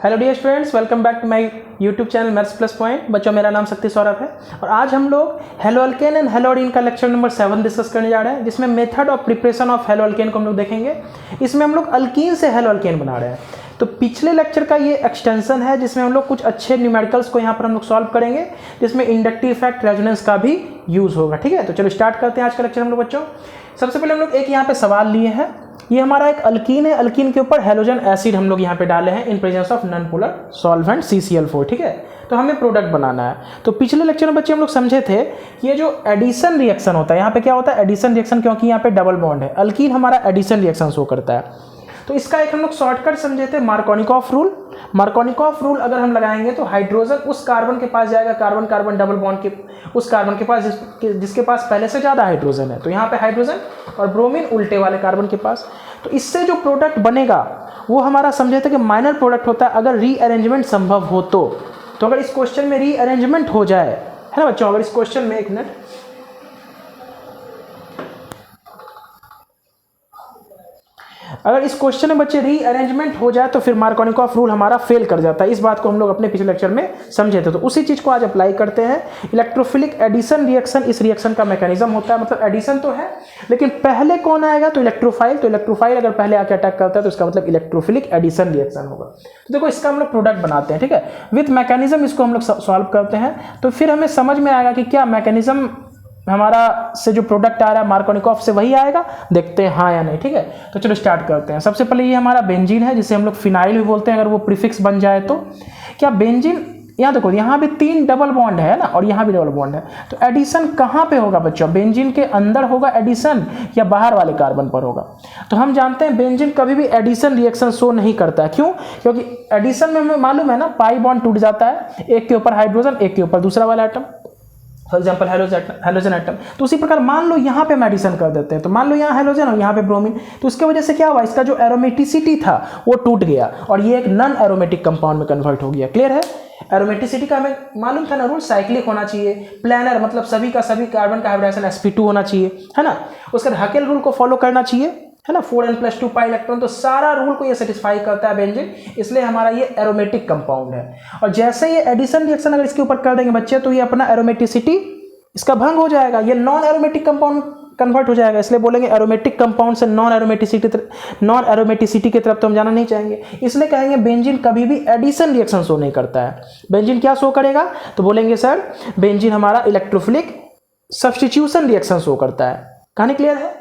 Hello dear students, welcome back to my YouTube channel maths plus point. बच्चों, मेरा नाम शक्ति सौरभ है और आज हम लोग hello alkane and hello alkene का लेक्चर नंबर 7 डिस्कस करने जा रहे हैं, जिसमें method of preparation of hello alkane को हम लोग देखेंगे। इसमें हम लोग अल्कीन से हेलो अल्केन बना रहे हैं। तो पिछले लेक्चर का ये एक्सटेंशन है जिसमें हम लोग कुछ अच्छे न्यूमेरिकल्स को यहाँ पर हम लोग सॉल्व करेंगे, जिसमें इंडक्टिव इफेक्ट, रेजोनेंस का भी यूज होगा। ठीक है, तो चलो स्टार्ट करते हैं आज का लेक्चर हम लोग। बच्चों, सबसे पहले हम लोग एक यहाँ पे सवाल लिए हैं। ये हमारा एक अल्कीन है, अल्कीन के ऊपर हैलोजन एसिड हम लोग यहाँ पे डाले हैं in presence of non polar solvent CCl4। ठीक है, तो हमें प्रोडक्ट बनाना है। तो पिछले लेक्चर में बच्चे हम लोग समझे थे ये जो एडिशन रिएक्शन होता है, यहाँ पे क्या होता है एडिशन रिएक्शन, क्योंकि यहाँ पे डबल बॉन्ड है। अल्कीन हमारा एडिशन रिएक्शन शो करता है। तो इसका एक हम लोग शॉर्टकट समझे थे, मार्कोनिकॉफ रूल। मार्कोनिकॉफ रूल अगर हम लगाएंगे तो हाइड्रोजन उस कार्बन के पास जाएगा, कार्बन कार्बन डबल बॉन्ड के उस कार्बन के पास जिसके पास पहले से ज़्यादा हाइड्रोजन है। तो यहाँ पे हाइड्रोजन और ब्रोमीन उल्टे वाले कार्बन के पास। तो इससे जो प्रोडक्ट बनेगा वो हमारा समझे थे कि माइनर प्रोडक्ट होता है अगर रीअरेंजमेंट संभव हो तो अगर इस क्वेश्चन में रीअरेंजमेंट हो जाए, है ना बच्चों, अगर इस क्वेश्चन में, एक मिनट, अगर इस क्वेश्चन में बच्चे रीअरेंजमेंट हो जाए तो फिर मार्कोनिकॉफ रूल हमारा फेल कर जाता है। इस बात को हम लोग अपने पिछले लेक्चर में समझे थे, तो उसी चीज को आज अप्लाई करते हैं। इलेक्ट्रोफिलिक एडिशन रिएक्शन इस रिएक्शन का मैकेनिज्म होता है, मतलब एडिशन तो है लेकिन पहले कौन आएगा तो इलेक्ट्रोफाइल। तो इलेक्ट्रोफाइल अगर पहले आके अटैक करता है तो इसका मतलब इलेक्ट्रोफिलिक एडिशन रिएक्शन होगा। तो देखो, इसका हम लोग प्रोडक्ट बनाते हैं। ठीक है, विथ मैकेनिज्म इसको हम लोग सॉल्व करते हैं, तो फिर हमें समझ में आएगा कि क्या मैकेनिज्म हमारा से जो प्रोडक्ट आ रहा है मार्कोनिकॉफ से वही आएगा। देखते हैं हाँ या नहीं। ठीक है, तो चलो स्टार्ट करते हैं। सबसे पहले ये हमारा बेंजीन है, जिसे हम लोग फिनाइल भी बोलते हैं अगर वो प्रीफिक्स बन जाए तो। क्या बेंजीन, यहाँ देखो, यहाँ भी 3 डबल बॉन्ड है ना, और यहाँ भी डबल बॉन्ड है। तो एडिशन कहाँ पे होगा बच्चों? बेंजीन के अंदर होगा एडिशन या बाहर वाले कार्बन पर होगा? तो हम जानते हैं बेंजीन कभी भी एडिशन रिएक्शन शो नहीं करता है। क्यों? क्योंकि एडिशन में हमें मालूम है ना, पाई बॉन्ड टूट जाता है, एक के ऊपर हाइड्रोजन, एक के ऊपर दूसरा वाला atom, for example halogen atom. तो उसी प्रकार मान लो यहाँ पे हम एडिशन कर देते हैं, तो मान लो यहाँ हेलोजन और यहाँ पे ब्रोमीन, तो उसके वजह से क्या हुआ, इसका जो एरोमेटिसिटी था वो टूट गया और ये एक नॉन एरोमेटिक कंपाउंड में कन्वर्ट हो गया। क्लियर है? एरोमेटिसिटी का हमें मालूम था ना रूल, साइक्लिक होना चाहिए, प्लानर मतलब सभी का सभी कार्बन का हाइब्रिडाइजेशन sp2 होना चाहिए, है ना। उसके बाद हकेल रूल को फॉलो करना चाहिए, है ना, 4n+2 पाई इलेक्ट्रॉन। तो सारा रूल को ये सेटिस्फाई करता है बेंजीन, इसलिए हमारा ये एरोमेटिक कंपाउंड है। और जैसे ये एडिशन रिएक्शन अगर इसके ऊपर कर देंगे बच्चे, तो ये अपना एरोमेटिसिटी इसका भंग हो जाएगा, ये नॉन एरोमेटिक कंपाउंड कन्वर्ट हो जाएगा। इसलिए बोलेंगे एरोमेटिक कंपाउंड से नॉन एरोमेटिसिटी की तरफ तो हम जाना नहीं चाहेंगे, इसलिए कहेंगे बेंजीन कभी भी एडिशन रिएक्शन शो नहीं करता है। बेंजीन क्या शो करेगा? तो बोलेंगे सर बेंजीन हमारा इलेक्ट्रोफिलिक सब्स्टिट्यूशन रिएक्शन शो करता है। कहानी क्लियर है?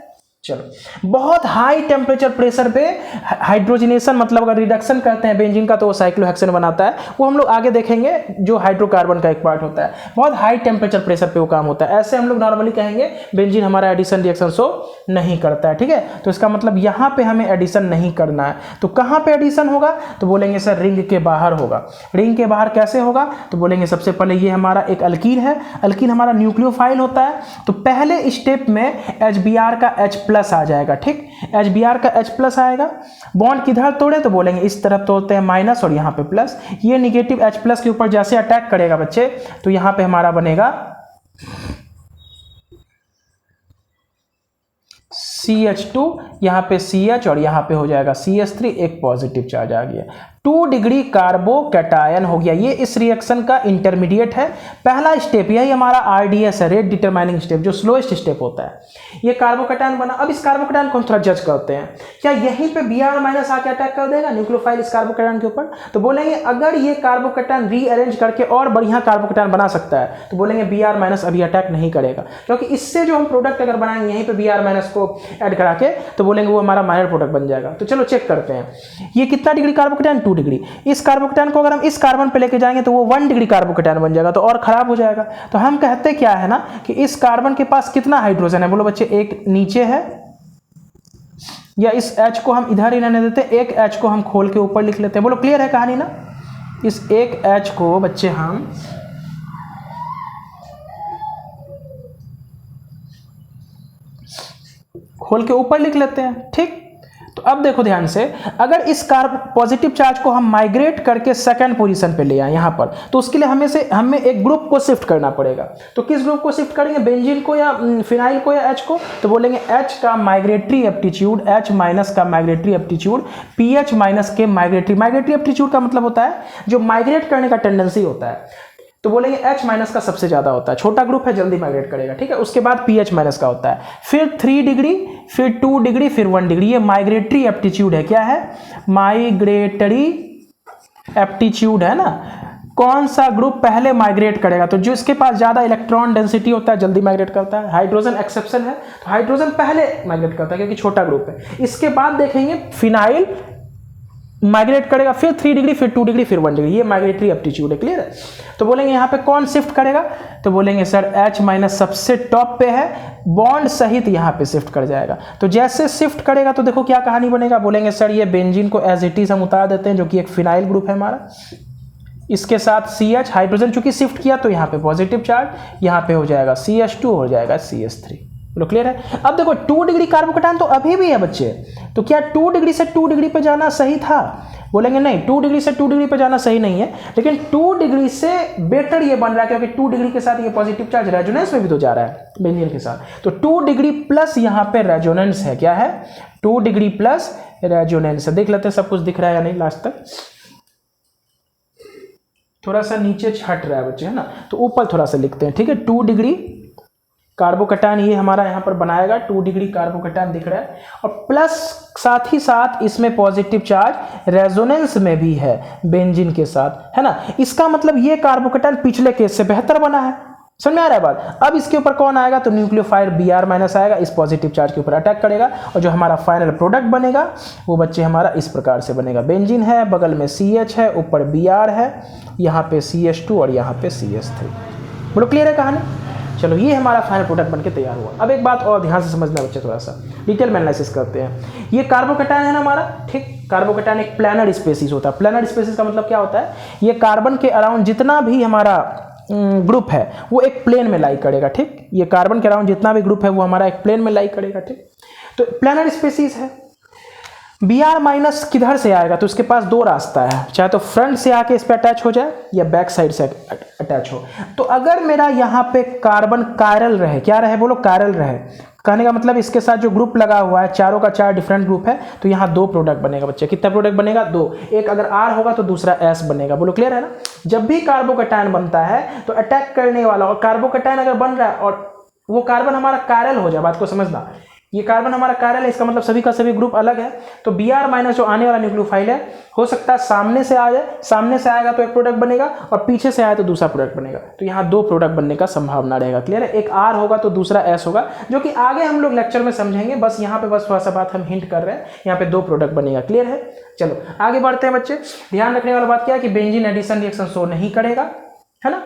चलो, बहुत हाई टेम्परेचर प्रेशर पे हाइड्रोजनेशन मतलब अगर रिडक्शन करते हैं बेंजीन का तो वो साइक्लोहेक्सेन बनाता है। वो हम लोग आगे देखेंगे, जो हाइड्रोकार्बन का एक पार्ट होता है। बहुत हाई टेम्परेचर प्रेशर पे वो काम होता है। ऐसे हम लोग नॉर्मली कहेंगे बेंजीन हमारा एडिशन रिएक्शन शो नहीं करता है। ठीक है, तो इसका मतलब यहाँ पे हमें एडिशन नहीं करना है। तो कहाँ पे एडिशन होगा? तो बोलेंगे सर रिंग के बाहर होगा। रिंग के बाहर कैसे होगा? तो बोलेंगे सबसे पहले ये हमारा एक अल्कीन है, अल्कीन हमारा न्यूक्लियोफाइल होता है। तो पहले स्टेप में HBr का H+ आ जाएगा। ठीक, HBr का H+ आएगा। बॉन्ड किधर तोड़े? तो बोलेंगे इस तरफ तोड़ते हैं माइनस और यहाँ पे प्लस। ये निगेटिव H+ के ऊपर जैसे अटैक करेगा बच्चे, तो यहाँ पे हमारा बनेगा CH2, यहाँ पे CH और यहाँ पे हो जाएगा CH3, एक पॉजिटिव चार्ज आ गया। 2 डिग्री कार्बोकैटायन हो गया। ये इस रिएक्शन का इंटरमीडिएट है। पहला स्टेप यही हमारा RDS है, रेट डिटरमाइनिंग स्टेप, जो स्लोएस्ट स्टेप होता है। ये कार्बोकैटायन बना। अब इस कार्बोकैटायन को हम थोड़ा जज करते हैं, क्या यहीं पे Br- आके अटैक कर देगा न्यूक्लियोफाइल इस कार्बोकैटायन के ऊपर? तो बोलेंगे अगर ये कार्बोकैटायन रीअरेंज करके और बढ़िया कार्बोकैटायन बना सकता है तो बोलेंगे Br- अभी अटैक नहीं करेगा, क्योंकि इससे जो हम प्रोडक्ट अगर बनाएंगे यहीं पे Br- को ऐड करा के, तो बोलेंगे वो हमारा माइनर प्रोडक्ट बन जाएगा। तो चलो चेक करते हैं। ये कितना डिग्री कार्बोकैटायन? 2 डिग्री। इस कार्बोकैटायन को अगर हम इस कार्बन पे लेके जाएंगे तो वो 1 डिग्री कार्बोकैटायन बन जाएगा, तो और खराब हो जाएगा। तो हम कहते क्या है ना कि इस कार्बन के पास कितना हाइड्रोजन है? बोलो बच्चे, एक नीचे है, या इस H को हम इधर ही रहने देते, एक H को हम खोल के ऊपर लिख लेते हैं। बोलो क्लियर है कहानी ना? इस एक H को बच्चे हम खोल के ऊपर लिख लेते हैं। ठीक, तो अब देखो ध्यान से, अगर इस पॉजिटिव चार्ज को हम माइग्रेट करके सेकंड पोजीशन पे ले आए यहाँ पर, तो उसके लिए हमें एक ग्रुप को शिफ्ट करना पड़ेगा। तो किस ग्रुप को शिफ्ट करेंगे, बेंजीन को या फिनाइल को या H को? तो बोलेंगे H का माइग्रेटरी एप्टीट्यूड, H माइनस का माइग्रेटरी एप्टीट्यूड, PH माइनस के माइग्रेटरी एप्टीट्यूड का मतलब होता है जो माइग्रेट करने का टेंडेंसी होता है। तो बोलेंगे H माइनस का सबसे ज्यादा होता है, छोटा ग्रुप है जल्दी माइग्रेट करेगा, ठीक है। उसके बाद PH माइनस का होता है, फिर 3 डिग्री, फिर 2 डिग्री, फिर 1 डिग्री। ये माइग्रेटरी एप्टीट्यूड है। क्या है? माइग्रेटरी एप्टीट्यूड है ना। कौन सा ग्रुप पहले माइग्रेट करेगा, तो जो इसके पास ज्यादा इलेक्ट्रॉन डेंसिटी होता है जल्दी माइग्रेट करता है। हाइड्रोजन एक्सेप्शन है, तो हाइड्रोजन पहले माइग्रेट करता है क्योंकि छोटा ग्रुप है। इसके बाद देखेंगे फिनाइल माइग्रेट करेगा, फिर 3 डिग्री, फिर 2 डिग्री, फिर 1 डिग्री। ये माइग्रेटरी एप्टीट्यूड है। क्लियर है? तो बोलेंगे यहाँ पे कौन शिफ्ट करेगा, तो बोलेंगे सर H माइनस सबसे टॉप पे है, बॉन्ड सहित यहाँ पे शिफ्ट कर जाएगा। तो जैसे शिफ्ट करेगा तो देखो क्या कहानी बनेगा। बोलेंगे सर ये बेंजीन को एज इट इज हम उतार देते हैं, जो कि एक फिनाइल ग्रुप है हमारा। इसके साथ CH, हाइड्रोजन चूंकि शिफ्ट किया तो यहाँ पे पॉजिटिव चार्ज, यहाँ पे हो जाएगा CH2, हो जाएगा CH3। बोलो क्लियर है? अब देखो 2 डिग्री कार्बोकैटायन तो अभी भी है बच्चे, तो क्या 2 डिग्री से 2 डिग्री पे जाना सही था? बोलेंगे नहीं, 2 डिग्री से 2 डिग्री पे जाना सही नहीं है, लेकिन 2 डिग्री से बेटर ये बन रहा है क्योंकि 2 डिग्री के साथ ये पॉजिटिव चार्ज रेजोनेंस में भी तो जा रहा है बेंजीन के साथ। तो 2 डिग्री प्लस यहाँ पे रेजोनेंस है। क्या है? 2 डिग्री प्लस रेजोनेंस है। देख लेते हैं सब कुछ दिख रहा है या नहीं लास्ट तक। थोड़ा सा नीचे छट रहा है बच्चे, है ना, तो ऊपर थोड़ा सा लिखते हैं, ठीक है। 2 डिग्री कार्बोकैटायन ये हमारा यहाँ पर बनाएगा, 2 डिग्री कार्बोकैटायन दिख रहा है, और प्लस साथ ही साथ इसमें पॉजिटिव चार्ज रेजोनेंस में भी है बेंजीन के साथ, है ना। इसका मतलब ये कार्बोकैटायन पिछले केस से बेहतर बना है। समझ में आ रहा है बात? अब इसके ऊपर कौन आएगा, तो न्यूक्लियोफाइल Br माइनस आएगा, इस पॉजिटिव चार्ज के ऊपर अटैक करेगा, और जो हमारा फाइनल प्रोडक्ट बनेगा वो बच्चे हमारा इस प्रकार से बनेगा। बेंजीन है, बगल में CH है, ऊपर Br है, यहाँ पे CH2 और यहाँ पे CH3। बोलो क्लियर है कहानी? चलो ये हमारा फाइनल प्रोडक्ट बनके तैयार हुआ। अब एक बात और ध्यान से समझना बच्चे, थोड़ा सा डिटेल में एनालिसिस करते हैं। ये कार्बोकैटायन है ना हमारा, ठीक। कार्बोकैटायन एक प्लानर स्पेसीज होता है। प्लानर स्पेसीज का मतलब क्या होता है, ये कार्बन के अराउंड जितना भी हमारा ग्रुप है वो एक प्लेन में लाई करेगा, ठीक। ये कार्बन के अराउंड जितना भी ग्रुप है वो हमारा एक प्लेन में लाई करेगा, ठीक। तो प्लानर स्पेसीज है। Br माइनस किधर से आएगा, तो उसके पास 2 रास्ता है, चाहे तो फ्रंट से आके इस पे अटैच हो जाए या बैक साइड से अटैच हो। तो अगर मेरा यहाँ पे कार्बन कायरल रहे, क्या रहे बोलो, कायरल रहे, कहने का मतलब इसके साथ जो ग्रुप लगा हुआ है चारों का 4 डिफरेंट ग्रुप है, तो यहाँ 2 प्रोडक्ट बनेगा बच्चे। कितना प्रोडक्ट बनेगा? 2। एक अगर R होगा तो दूसरा S बनेगा। बोलो क्लियर है ना? जब भी कार्बोकैटायन बनता है तो अटैक करने वाला, और कार्बोकैटायन अगर बन रहा है और वो कार्बन हमारा कायरल हो जाए, बात को समझना, ये कार्बन हमारा कायरल है, इसका मतलब सभी का सभी ग्रुप अलग है। तो Br माइनस जो आने वाला न्यूक्लियोफाइल है, हो सकता है सामने से आ जाए, सामने से आएगा तो एक प्रोडक्ट बनेगा, और पीछे से आए तो दूसरा प्रोडक्ट बनेगा। तो यहाँ 2 प्रोडक्ट बनने का संभावना रहेगा। क्लियर है? एक R होगा तो दूसरा S होगा, जो कि आगे हम लोग लेक्चर में समझेंगे। बस यहाँ पे बस थोड़ा सा बात हम हिंट कर रहे हैं, यहाँ पे 2 प्रोडक्ट बनेगा। क्लियर है? चलो आगे बढ़ते हैं बच्चे। ध्यान रखने वाला बात क्या है कि बेंजीन एडिशन रिएक्शन शो नहीं करेगा, है ना।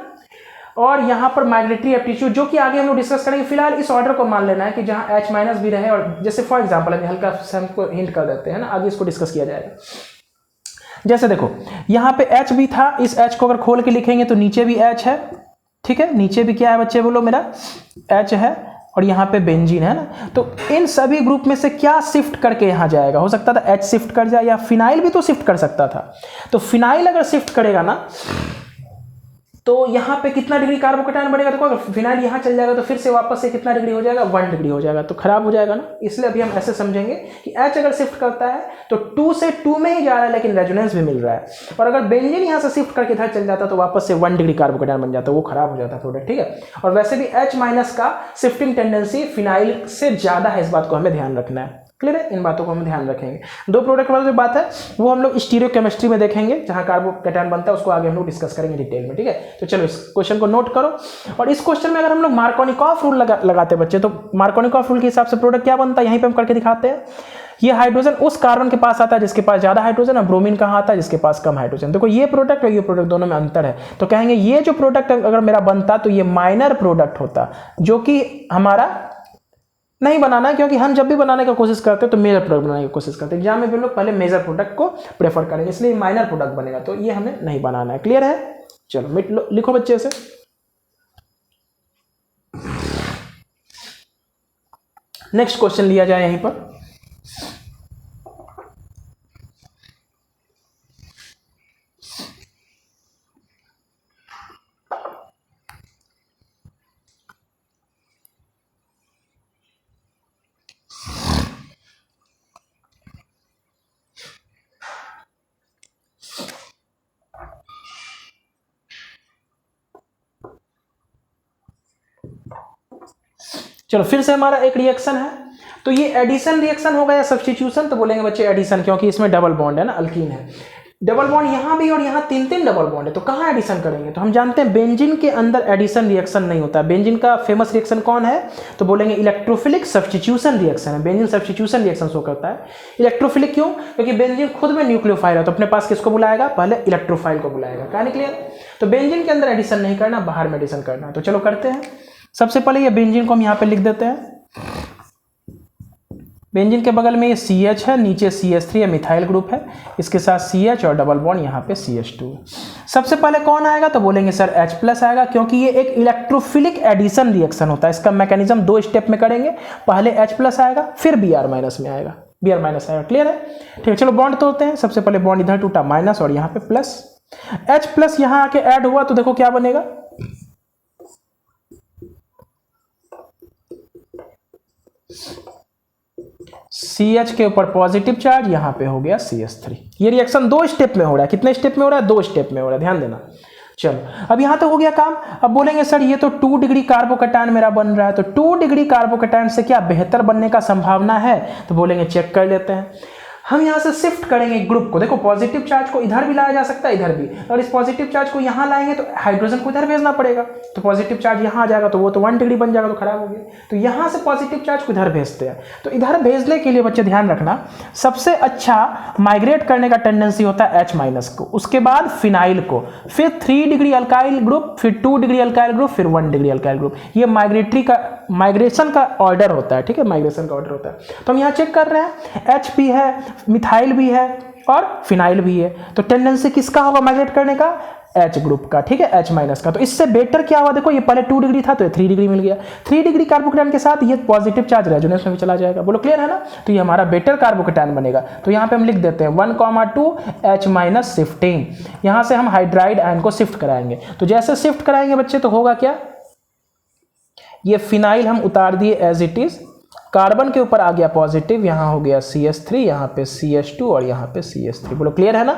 और यहाँ पर माइग्रेटरी एप्टीट्यूड, जो कि आगे हम लोग डिस्कस करेंगे। फिलहाल इस ऑर्डर को मान लेना है कि जहाँ H माइनस भी रहे, और जैसे फॉर एग्जांपल अभी हल्का से हमको हिंट कर देते हैं ना, आगे इसको डिस्कस किया जाएगा। जैसे देखो यहाँ पे H भी था, इस H को अगर खोल के लिखेंगे तो नीचे भी H है, ठीक है। नीचे भी क्या है बच्चे बोलो, मेरा H है, और यहाँ पे बेंजीन है ना। तो इन सभी ग्रुप में से क्या शिफ्ट करके यहाँ जाएगा? हो सकता था H शिफ्ट कर जाए, या फिनाइल भी तो शिफ्ट कर सकता था। तो फिनाइल अगर शिफ्ट करेगा ना, तो यहाँ पे कितना डिग्री कार्बोकैटायन बढ़ेगा? देखो अगर फिनाइल यहाँ चल जाएगा तो फिर से वापस से कितना डिग्री हो जाएगा? 1 डिग्री हो जाएगा, तो खराब हो जाएगा ना। इसलिए अभी हम ऐसे समझेंगे कि H अगर शिफ्ट करता है तो 2 से 2 में ही जा रहा है, लेकिन रेजोनेंस भी मिल रहा है। और अगर बेंजीन यहाँ से शिफ्ट करके इधर चल जाता तो वापस से 1 डिग्री कार्बोकैटायन बन जाता, वो खराब हो जाता प्रोडक्ट, ठीक है। और वैसे भी H माइनस का शिफ्टिंग टेंडेंसी फिनाइल से ज्यादा है, इस बात को हमें ध्यान रखना है। क्लियर है? इन बातों को हम ध्यान रखेंगे। 2 प्रोडक्ट वाला जो बात है वो हम लोग स्टीरियोकेमिस्ट्री में देखेंगे, जहां कार्बोकैटायन बनता है उसको आगे हम लोग डिस्कस करेंगे डिटेल में, ठीक है। तो चलो इस क्वेश्चन को नोट करो। और इस क्वेश्चन में अगर हम लोग मार्कोनिकॉफ रूल लगाते बच्चे, तो मार्कोनिकॉफ रूल के हिसाब से प्रोडक्ट क्या बनता है यहीं पे हम करके दिखाते हैं। ये हाइड्रोजन उस कार्बन के पास आता है जिसके पास ज्यादा हाइड्रोजन, और ब्रोमीन कहाँ आता है जिसके पास कम हाइड्रोजन। देखो ये प्रोडक्ट और ये प्रोडक्ट दोनों में अंतर है, तो कहेंगे ये जो प्रोडक्ट अगर मेरा बनता तो ये माइनर प्रोडक्ट होता, जो कि हमारा नहीं बनाना है, क्योंकि हम जब भी बनाने की कोशिश करते हैं तो मेजर प्रोडक्ट बनाने की कोशिश करते हैं। एग्जाम में भी लोग पहले मेजर प्रोडक्ट को प्रेफर करेंगे, इसलिए माइनर प्रोडक्ट बनेगा, तो ये हमें नहीं बनाना है। क्लियर है? चलो लिखो बच्चे इसे। नेक्स्ट क्वेश्चन लिया जाए यहीं पर। चलो फिर से हमारा एक रिएक्शन है, तो ये एडिशन रिएक्शन होगा या सब्स्टिट्यूशन, तो बोलेंगे बच्चे एडिशन, क्योंकि इसमें डबल बॉन्ड है ना, अल्कीन है, डबल बॉन्ड यहाँ भी और यहाँ 3 डबल बॉन्ड है, तो कहाँ एडिशन करेंगे? तो हम जानते हैं बेंजीन के अंदर एडिशन रिएक्शन नहीं होता है। बेंजीन का फेमस रिएक्शन कौन है? तो बोलेंगे इलेक्ट्रोफिलिक सब्स्टिट्यूशन रिएक्शन है। बेंजीन सब्स्टिट्यूशन रिएक्शन शो करता है। इलेक्ट्रोफिलिक क्यों? क्योंकि बेंजीन खुद में न्यूक्लियोफाइल है, तो अपने पास किसको बुलाएगा? पहले इलेक्ट्रोफाइल को बुलाएगा। कहानी क्लियर? तो बेंजीन के अंदर एडिशन नहीं करना, बाहर में एडिशन करना। तो चलो करते हैं। सबसे पहले ये बेंजीन को हम यहाँ पे लिख देते हैं। बेंजीन के बगल में ये CH है, नीचे CH3 है, मिथाइल ग्रुप है, इसके साथ CH और डबल बॉन्ड यहाँ पे CH2। सबसे पहले कौन आएगा? तो बोलेंगे सर H+ आएगा, क्योंकि ये एक इलेक्ट्रोफिलिक एडिशन रिएक्शन होता है। इसका मैकेनिज्म 2 स्टेप में करेंगे, पहले H+ आएगा, फिर Br- में आएगा, Br- आएगा। क्लियर है? ठीक है, चलो बॉन्ड तोड़ते हैं। सबसे पहले बॉन्ड इधर टूटा माइनस और यहाँ पे प्लस, H+ यहाँ आके ऐड हुआ, तो देखो क्या बनेगा, CH के ऊपर पॉजिटिव चार्ज, यहाँ पे हो गया CH3। ये रिएक्शन 2 स्टेप में हो रहा है। कितने स्टेप में हो रहा है? 2 स्टेप में हो रहा है, ध्यान देना। चलो अब यहाँ तो हो गया काम। अब बोलेंगे सर ये तो 2 डिग्री कार्बोकैटायन मेरा बन रहा है, तो 2 डिग्री कार्बोकैटायन से क्या बेहतर बनने का संभावना है? तो बोलेंगे चेक कर लेते हैं। हम यहाँ से शिफ्ट करेंगे ग्रुप को। देखो पॉजिटिव चार्ज को इधर भी लाया जा सकता है, इधर भी, और इस पॉजिटिव चार्ज को यहाँ लाएंगे तो हाइड्रोजन को इधर भेजना पड़ेगा, तो पॉजिटिव चार्ज यहाँ आ जाएगा, तो वो तो 1 डिग्री बन जाएगा, तो खराब हो गया। तो यहाँ से पॉजिटिव चार्ज को इधर भेजते हैं। तो इधर भेजने के लिए बच्चे ध्यान रखना, सबसे अच्छा माइग्रेट करने का टेंडेंसी होता है H- को, उसके बाद फिनाइल को, फिर 3 डिग्री अल्काइल ग्रुप, फिर 2 डिग्री अल्काइल ग्रुप, फिर 1 डिग्री अल्काइल ग्रुप। ये माइग्रेशन का ऑर्डर होता है। ठीक है, माइग्रेशन का ऑर्डर होता है। तो हम यहाँ चेक कर रहे हैं, H भी है, मिथाइल भी है और फिनाइल भी है, तो टेंडेंसी किसका होगा माइग्रेट करने का? H ग्रुप का। ठीक है, H- का। तो इससे बेटर क्या हुआ? देखो ये पहले 2 डिग्री था, तो ये 3 डिग्री मिल गया। 3 डिग्री कार्बोकैटायन के साथ ये पॉजिटिव चार्ज रेजोनेंस में भी चला जाएगा। बोलो क्लियर है ना? तो ये हमारा बेटर कार्बोकैटायन बनेगा। तो यहाँ पे हम लिख देते हैं 1,2 H- शिफ्टिंग। यहाँ से हम हाइड्राइड आयन को शिफ्ट कराएंगे। तो जैसे शिफ्ट कराएंगे बच्चे, तो होगा क्या, ये फिनाइल हम उतार दिए एज इट इज, कार्बन के ऊपर आ गया पॉजिटिव, यहाँ हो गया CH3, यहाँ पे CH2 और यहाँ पे CH3। बोलो क्लियर है ना?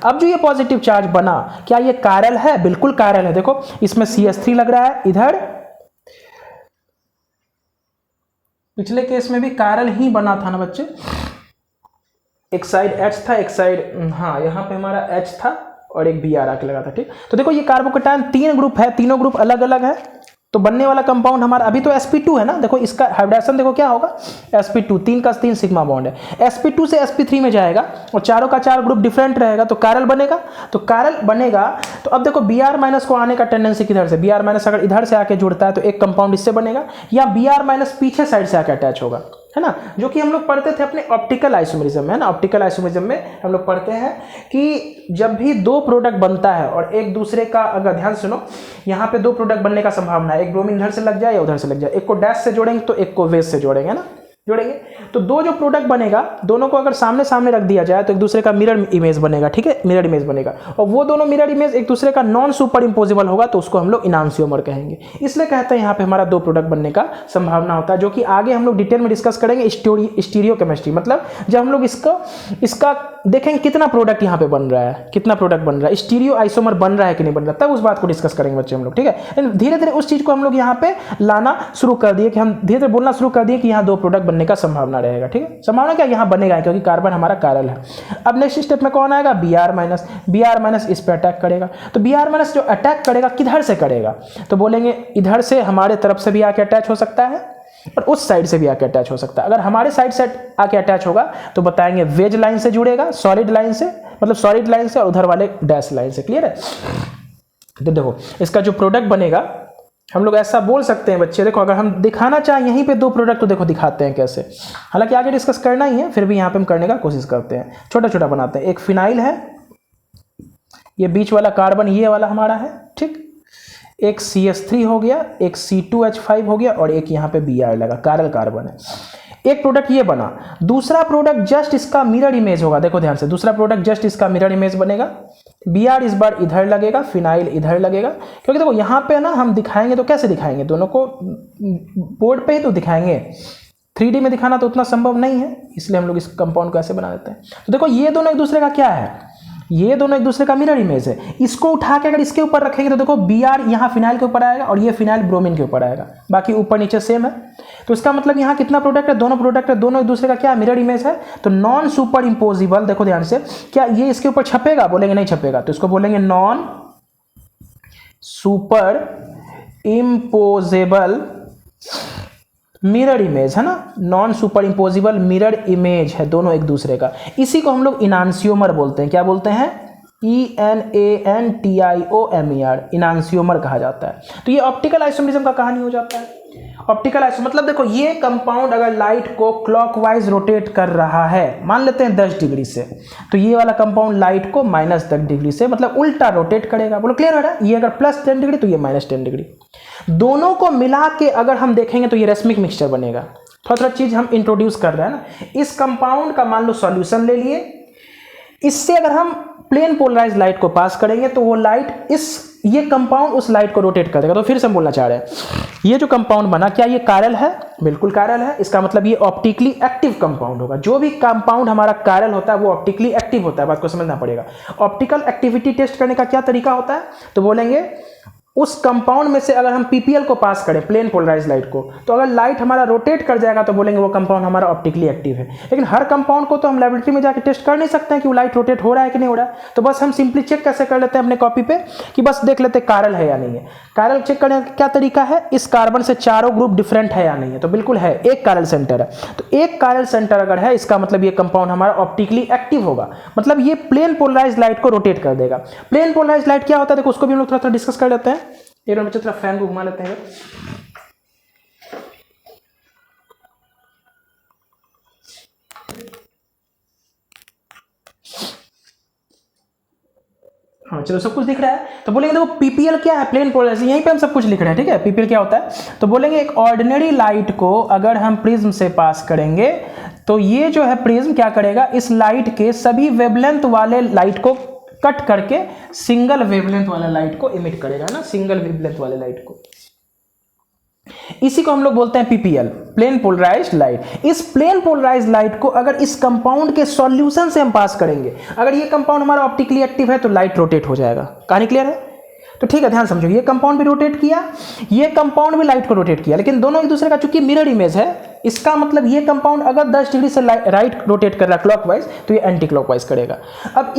अब जो ये पॉजिटिव चार्ज बना, क्या ये कायरल है? बिल्कुल कायरल है। देखो इसमें CH3 लग रहा है, इधर पिछले केस में भी कायरल ही बना था ना बच्चे, एक साइड H था, एक साइड, हाँ यहाँ पे हमारा H था और एक Br आके लगा था। ठीक, तो देखो ये कार्बोकैटायन 3 ग्रुप है, तीनों ग्रुप अलग अलग है, तो बनने वाला कंपाउंड हमारा अभी तो sp2 है ना। देखो इसका हाइब्रिडेशन देखो क्या होगा, sp2, 3 का 3 सिग्मा बॉन्ड है, sp2 से sp3 में जाएगा और चारों का 4 ग्रुप डिफरेंट रहेगा, तो कायरल बनेगा। तो कायरल बनेगा, तो अब देखो Br- को आने का टेंडेंसी किधर से? Br- अगर इधर से आके जुड़ता है तो एक कंपाउंड इससे बनेगा, या Br- पीछे साइड से आके अटैच होगा, है ना, जो कि हम लोग पढ़ते थे अपने ऑप्टिकल आइसोमेरिज्म में, है ना। ऑप्टिकल आइसोमेरिज्म में हम लोग पढ़ते हैं कि जब भी 2 प्रोडक्ट बनता है और एक दूसरे का, अगर ध्यान सुनो, यहाँ पे 2 प्रोडक्ट बनने का संभावना है, एक ब्रोमीन इधर से लग जाए या उधर से लग जाए, एक को डैश से जोड़ेंगे तो एक को वेज से जोड़ेंगे, ना, जोड़ेंगे। तो 2 जो प्रोडक्ट बनेगा, दोनों को अगर सामने सामने रख दिया जाए तो एक दूसरे का मिरर इमेज बनेगा। ठीक है, मिरर इमेज बनेगा, और वो दोनों मिरर इमेज एक दूसरे का नॉन सुपर इम्पोजिबल होगा, तो उसको हम लोग इनांसियोमर कहेंगे। इसलिए कहते हैं यहाँ पे हमारा 2 प्रोडक्ट बनने का संभावना होता है, जो कि आगे हम लोग डिटेल में डिस्कस करेंगे स्टीरियो केमिस्ट्री, मतलब जब हम लोग इसका देखेंगे कितना प्रोडक्ट यहाँ पे बन रहा है, कितना प्रोडक्ट बन रहा है, स्टीरियो आइसोमर बन रहा है कि नहीं बन रहा, तब उस बात को डिस्कस करेंगे बच्चे हम लोग। ठीक है, धीरे धीरे उस चीज को हम लोग यहाँ पे लाना शुरू कर दिए, कि हम धीरे धीरे बोलना शुरू कर दिए कि यहाँ 2 प्रोडक्ट बनने का संभावना रहेगा। ठीक है, संभावना क्या यहाँ बनेगा, क्योंकि कार्बन हमारा कायरल है। अब नेक्स्ट स्टेप में कौन आएगा? Br- इस पे अटैक करेगा। तो Br- जो अटैक करेगा किधर से करेगा? तो बोलेंगे इधर से हमारे तरफ से भी आके अटैच हो सकता है और उस साइड से भी आके अटैच हो सकता है। अगर हमारे साइड से आके अटैच होगा तो बताएंगे वेज लाइन से जुड़ेगा, सॉलिड लाइन से, मतलब सॉलिड लाइन से, और उधर वाले डैश लाइन से। क्लियर है? तो देखो इसका जो प्रोडक्ट बनेगा, हम लोग ऐसा बोल सकते हैं बच्चे, देखो अगर हम दिखाना चाहें यहीं पे 2 प्रोडक्ट, तो देखो दिखाते हैं कैसे। हालांकि आगे डिस्कस करना ही है, फिर भी यहाँ पे हम करने का कोशिश करते हैं, छोटा छोटा बनाते हैं। एक फिनाइल है, ये बीच वाला कार्बन ये वाला हमारा है, ठीक, एक CH3 हो गया, एक C2H5 हो गया, और एक यहाँ पे Br लगा, कायरल कार्बन है। एक प्रोडक्ट ये बना, दूसरा प्रोडक्ट जस्ट इसका मिरर इमेज होगा। देखो ध्यान से, दूसरा प्रोडक्ट जस्ट इसका मिरर इमेज बनेगा। Br इस बार इधर लगेगा, फिनाइल इधर लगेगा, क्योंकि देखो यहाँ पे ना हम दिखाएंगे तो कैसे दिखाएंगे, दोनों को बोर्ड पे ही तो दिखाएंगे, 3D में दिखाना तो उतना संभव नहीं है, इसलिए हम लोग इस कंपाउंड को ऐसे बना देते हैं। तो देखो ये दोनों एक दूसरे का क्या है, ये दोनों एक दूसरे का मिरर इमेज है। इसको उठा के अगर इसके ऊपर रखेंगे तो देखो Br यहाँ फिनाइल के ऊपर आएगा और ये फिनाइल ब्रोमीन के ऊपर आएगा, बाकी ऊपर नीचे सेम है। तो इसका मतलब यहाँ कितना प्रोडक्ट है, दोनों प्रोडक्ट है, दोनों एक दूसरे का क्या मिरर इमेज है। तो नॉन सुपर इम्पोजिबल, देखो ध्यान से, क्या ये इसके ऊपर छपेगा, बोलेंगे नहीं छपेगा, तो इसको बोलेंगे non super imposable mirror image, है ना, non super imposable mirror image है दोनों एक दूसरे का। इसी को हम लोग इनांसियोमर बोलते हैं, क्या बोलते हैं, ENANTIOMER, इनांसियोमर कहा जाता है। तो ये ऑप्टिकल आइसोमेरिज्म का कहानी हो जाता है। ऑप्टिकल आइसो मतलब देखो ये कंपाउंड अगर लाइट को क्लॉकवाइज रोटेट कर रहा है, मान लेते हैं 10 डिग्री से, तो ये वाला कंपाउंड लाइट को -10 डिग्री से मतलब उल्टा रोटेट करेगा। बोलो क्लियर हो रहा है, ये अगर +10 डिग्री तो ये -10 डिग्री, दोनों को मिला के अगर हम देखेंगे तो ये रेसमिक मिक्सचर बनेगा। थोड़ा चीज हम इंट्रोड्यूस कर रहे हैं ना। इस कंपाउंड का मान लो सॉल्यूशन ले लिए, इससे अगर हम प्लेन पोलराइज लाइट को पास करेंगे तो वो लाइट ये कंपाउंड उस लाइट को रोटेट कर देगा। तो फिर से हम बोलना चाह रहे हैं, ये जो कंपाउंड बना क्या ये कायरल है, बिल्कुल कायरल है। इसका मतलब ये ऑप्टिकली एक्टिव कंपाउंड होगा। जो भी कंपाउंड हमारा कायरल होता है वो ऑप्टिकली एक्टिव होता है, बात को समझना पड़ेगा। ऑप्टिकल एक्टिविटी टेस्ट करने का क्या तरीका होता है, तो बोलेंगे उस कंपाउंड में से अगर हम पीपीएल को पास करें, प्लेन पोलराइज लाइट को, तो अगर लाइट हमारा रोटेट कर जाएगा तो बोलेंगे वो कंपाउंड हमारा ऑप्टिकली एक्टिव है। लेकिन हर कंपाउंड को तो हम लैबोरेटरी में जाकर टेस्ट कर नहीं सकते हैं कि वो लाइट रोटेट हो रहा है कि नहीं हो रहा है। तो बस हम सिंपली चेक कैसे कर लेते हैं अपने कॉपी पे कि बस देख लेते हैं कायरल है या नहीं है। कायरल चेक करने का क्या तरीका है, इस कार्बन से चारों ग्रुप डिफरेंट है या नहीं है, तो बिल्कुल है, एक कायरल सेंटर है। तो एक कायरल सेंटर अगर है, इसका मतलब ये कंपाउंड हमारा ऑप्टिकली एक्टिव होगा, मतलब ये प्लेन पोलराइज लाइट को रोटेट कर देगा। प्लेन पोलराइज लाइट क्या होता है देखो, उसको भी हम लोग थोड़ा डिस्कस कर लेते हैं। एक बच्चे थोड़ा फैन को घुमा लेते हैं। हाँ चलो सब कुछ दिख रहा है। तो बोलेंगे देखो पीपीएल क्या है, प्लेन पोलराइज, यहीं पे हम सब कुछ लिख रहे हैं, ठीक है। पीपीएल क्या होता है, तो बोलेंगे एक ऑर्डिनरी लाइट को अगर हम प्रिज्म से पास करेंगे तो ये जो है प्रिज्म क्या करेगा, इस लाइट के सभी वेवलेंथ वाले लाइट को कट करके सिंगल वेवलेंथ वाला लाइट को इमिट करेगा ना, सिंगल वेवलेंथ वाले लाइट को। इसी को हम लोग बोलते हैं पीपीएल, प्लेन पोलराइज्ड लाइट। इस प्लेन पोलराइज्ड लाइट को अगर इस कंपाउंड के सॉल्यूशन से हम पास करेंगे, अगर ये कंपाउंड हमारा ऑप्टिकली एक्टिव है तो लाइट रोटेट हो जाएगा। कहानी क्लियर है, तो ठीक है ध्यान समझो, ये कंपाउंड भी रोटेट किया, ये कंपाउंड भी लाइट को रोटेट किया, लेकिन दोनों एक दूसरे का चूंकि मिरर इमेज है, इसका मतलब ये कंपाउंड अगर 10 डिग्री से राइट रोटेट कर रहा है क्लॉकवाइज, तो ये एंटी क्लॉकवाइज करेगा। अब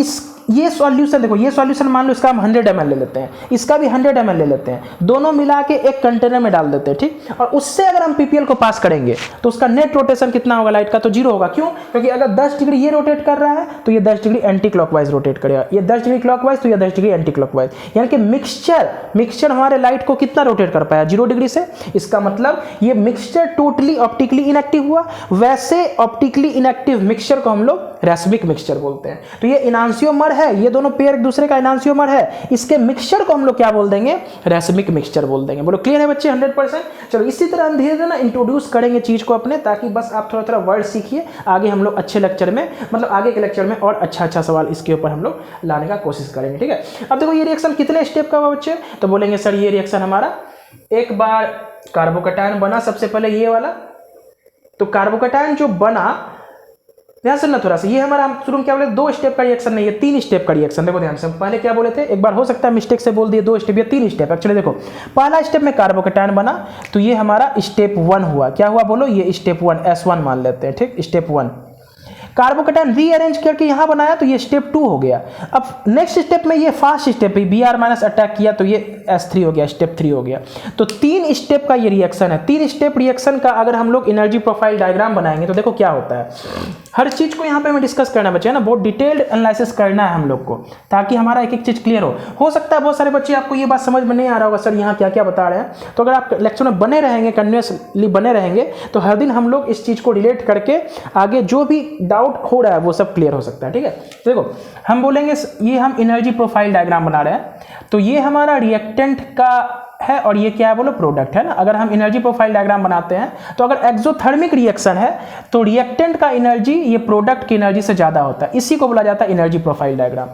ये सॉल्यूशन देखो, ये सॉल्यूशन मान लो इसका हम 100 ml ले लेते हैं, इसका भी 100 ml ले लेते हैं, दोनों मिला के एक कंटेनर में डाल देते हैं, ठीक। और उससे अगर हम पीपीएल को पास करेंगे तो उसका नेट रोटेशन कितना होगा लाइट का, तो 0 होगा। क्यों, क्योंकि अगर 10 डिग्री ये रोटेट कर रहा है तो ये 10 डिग्री एंटी क्लॉकवाइज रोटेट करेगा, ये 10 डिग्री क्लॉकवाइज तो ये 10 डिग्री एंटी क्लॉकवाइज, यानी कि मिक्सचर हमारे लाइट को कितना रोटेट कर पाया, 0 डिग्री से। इसका मतलब ये मिक्सचर टोटली ऑप्टिकली इनएक्टिव हुआ। वैसे ऑप्टिकली इनएक्टिव मिक्सचर को हम लोग रेसमिक मिक्सचर बोलते हैं। तो ये इनांसियोमर है, ये दोनों पेयर एक दूसरे का इनांसियोमर है, इसके मिक्सचर को हम लोग क्या बोल देंगे, रेसमिक मिक्सचर बोल देंगे। बोलो क्लियर है बच्चे 100%। चलो इसी तरह हम धीरे धीरे ना इंट्रोड्यूस करेंगे चीज को अपने, ताकि बस आप थोड़ा थोड़ा वर्ड सीखिए, आगे हम लोग अच्छे लेक्चर में, मतलब आगे के लेक्चर में और अच्छा सवाल इसके ऊपर हम लोग लाने का कोशिश करेंगे, ठीक है। अब देखो ये रिएक्शन कितने स्टेप का हुआ बच्चे, तो बोलेंगे सर ये रिएक्शन हमारा एक बार कार्बोकैटायन बना, सबसे पहले ये वाला, तो कार्बोकैटायन जो बना, ध्यान से ना थोड़ा सा, ये हमारा हम शुरू में क्या बोले 2 स्टेप का रिएक्शन नहीं है, 3 स्टेप का रिएक्शन। देखो ध्यान से, पहले क्या बोले थे, एक बार हो सकता है मिस्टेक से बोल दिए 2 स्टेप या 3 स्टेप। एक्चुअली देखो पहला स्टेप में कार्बोकैटायन बना, तो ये हमारा स्टेप 1 हुआ। क्या हुआ बोलो, ये स्टेप 1 S1 मान लेते हैं, ठीक, स्टेप 1। कार्बोकैटायन रीअरेंज करके यहां बनाया तो ये स्टेप 2 हो गया। अब नेक्स्ट स्टेप में ये फास्ट स्टेप है, Br- अटैक किया तो ये S3 हो गया, स्टेप 3 हो गया। तो 3 स्टेप का ये रिएक्शन है। 3 स्टेप रिएक्शन का अगर हम लोग एनर्जी प्रोफाइल डायग्राम बनाएंगे तो देखो क्या होता है। हर चीज को यहाँ पे हमें डिस्कस करना बच्चे, है ना, बहुत डिटेल्ड एनालिसिस करना है हम लोग को, ताकि हमारा एक एक चीज क्लियर हो सकता है बहुत सारे बच्चे आपको ये बात समझ में नहीं आ रहा होगा, सर यहाँ क्या क्या बता रहे हैं। तो अगर आप लेक्चर में बने रहेंगे, कंटिन्यूसली बने रहेंगे, तो हर दिन हम लोग इस चीज को रिलेट करके आगे जो भी डाउट हो रहा है वो सब क्लियर हो सकता है, ठीक है। देखो हम बोलेंगे ये हम एनर्जी प्रोफाइल डायग्राम बना रहे हैं, तो ये हमारा रिएक्टेंट का है और ये क्या है बोलो, प्रोडक्ट है ना। अगर हम एनर्जी प्रोफाइल डायग्राम बनाते हैं तो अगर एक्सोथर्मिक रिएक्शन है तो रिएक्टेंट का एनर्जी ये प्रोडक्ट की एनर्जी से ज्यादा होता है, इसी को बोला जाता है एनर्जी प्रोफाइल डायग्राम।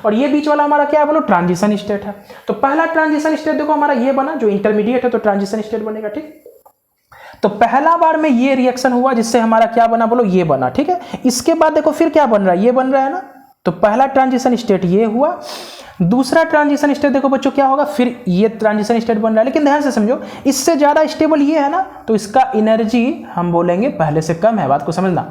और ये बीच वाला हमारा क्या है बोलो, ट्रांजिशन स्टेट है। तो पहला ट्रांजिशन स्टेट देखो हमारा ये बना, जो इंटरमीडिएट है तो ट्रांजिशन स्टेट बनेगा, ठीक। तो पहला बार में ये रिएक्शन हुआ जिससे हमारा क्या बना बोलो, ये बना, ठीक है। इसके बाद देखो फिर क्या बन रहा है, ये बन रहा है ना, तो पहला ट्रांजिशन स्टेट ये हुआ। दूसरा ट्रांजिशन स्टेट देखो बच्चों क्या होगा, फिर ये ट्रांजिशन स्टेट बन रहा है, लेकिन ध्यान से समझो इससे ज़्यादा स्टेबल ये है ना, तो इसका एनर्जी हम बोलेंगे पहले से कम है। बात को समझना,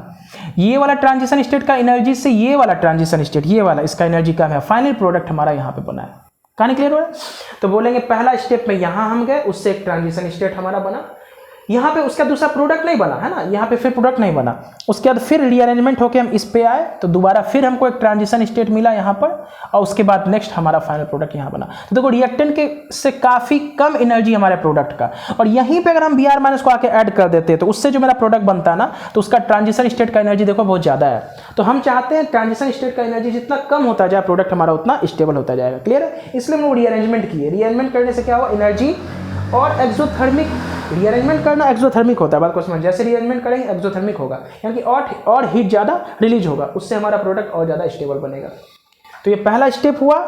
ये वाला ट्रांजिशन स्टेट का एनर्जी से ये वाला ट्रांजिशन स्टेट, ये वाला, इसका एनर्जी कम है। फाइनल प्रोडक्ट हमारा यहाँ पे बना है। कहानी क्लियर हो रहा है? तो बोलेंगे पहला स्टेप में यहाँ हम गए, उससे एक ट्रांजिशन स्टेट हमारा बना, यहाँ पे उसका दूसरा प्रोडक्ट नहीं बना है ना, यहाँ पे फिर प्रोडक्ट नहीं बना। उसके बाद फिर रीअरेंजमेंट होकर हम इस पे आए, तो दोबारा फिर हमको एक ट्रांजिशन स्टेट मिला यहाँ पर, और उसके बाद नेक्स्ट हमारा फाइनल प्रोडक्ट यहाँ बना। तो देखो रिएक्टेंट के से काफ़ी कम एनर्जी हमारे प्रोडक्ट का, और यहीं पे अगर हम Br माइनस को आके ऐड कर देते तो उससे जो मेरा प्रोडक्ट बनता है ना, तो उसका ट्रांजिशन स्टेट का एनर्जी देखो बहुत ज़्यादा है। तो हम चाहते हैं ट्रांजिशन स्टेट का एनर्जी जितना कम होता जाए प्रोडक्ट हमारा उतना स्टेबल होता जाएगा। क्लियर है? इसलिए हम रीअरेंजमेंट किए। रीअरेंजमेंट करने से क्या हुआ, एनर्जी और एक्सोथर्मिक, रीअरेंजमेंट करना एक्सोथर्मिक होता है। बात को समझ, जैसे रीअरेंजमेंट करेंगे एक्सोथर्मिक होगा, यानी कि और हीट ज़्यादा रिलीज होगा, उससे हमारा प्रोडक्ट और ज़्यादा स्टेबल बनेगा। तो ये पहला स्टेप हुआ।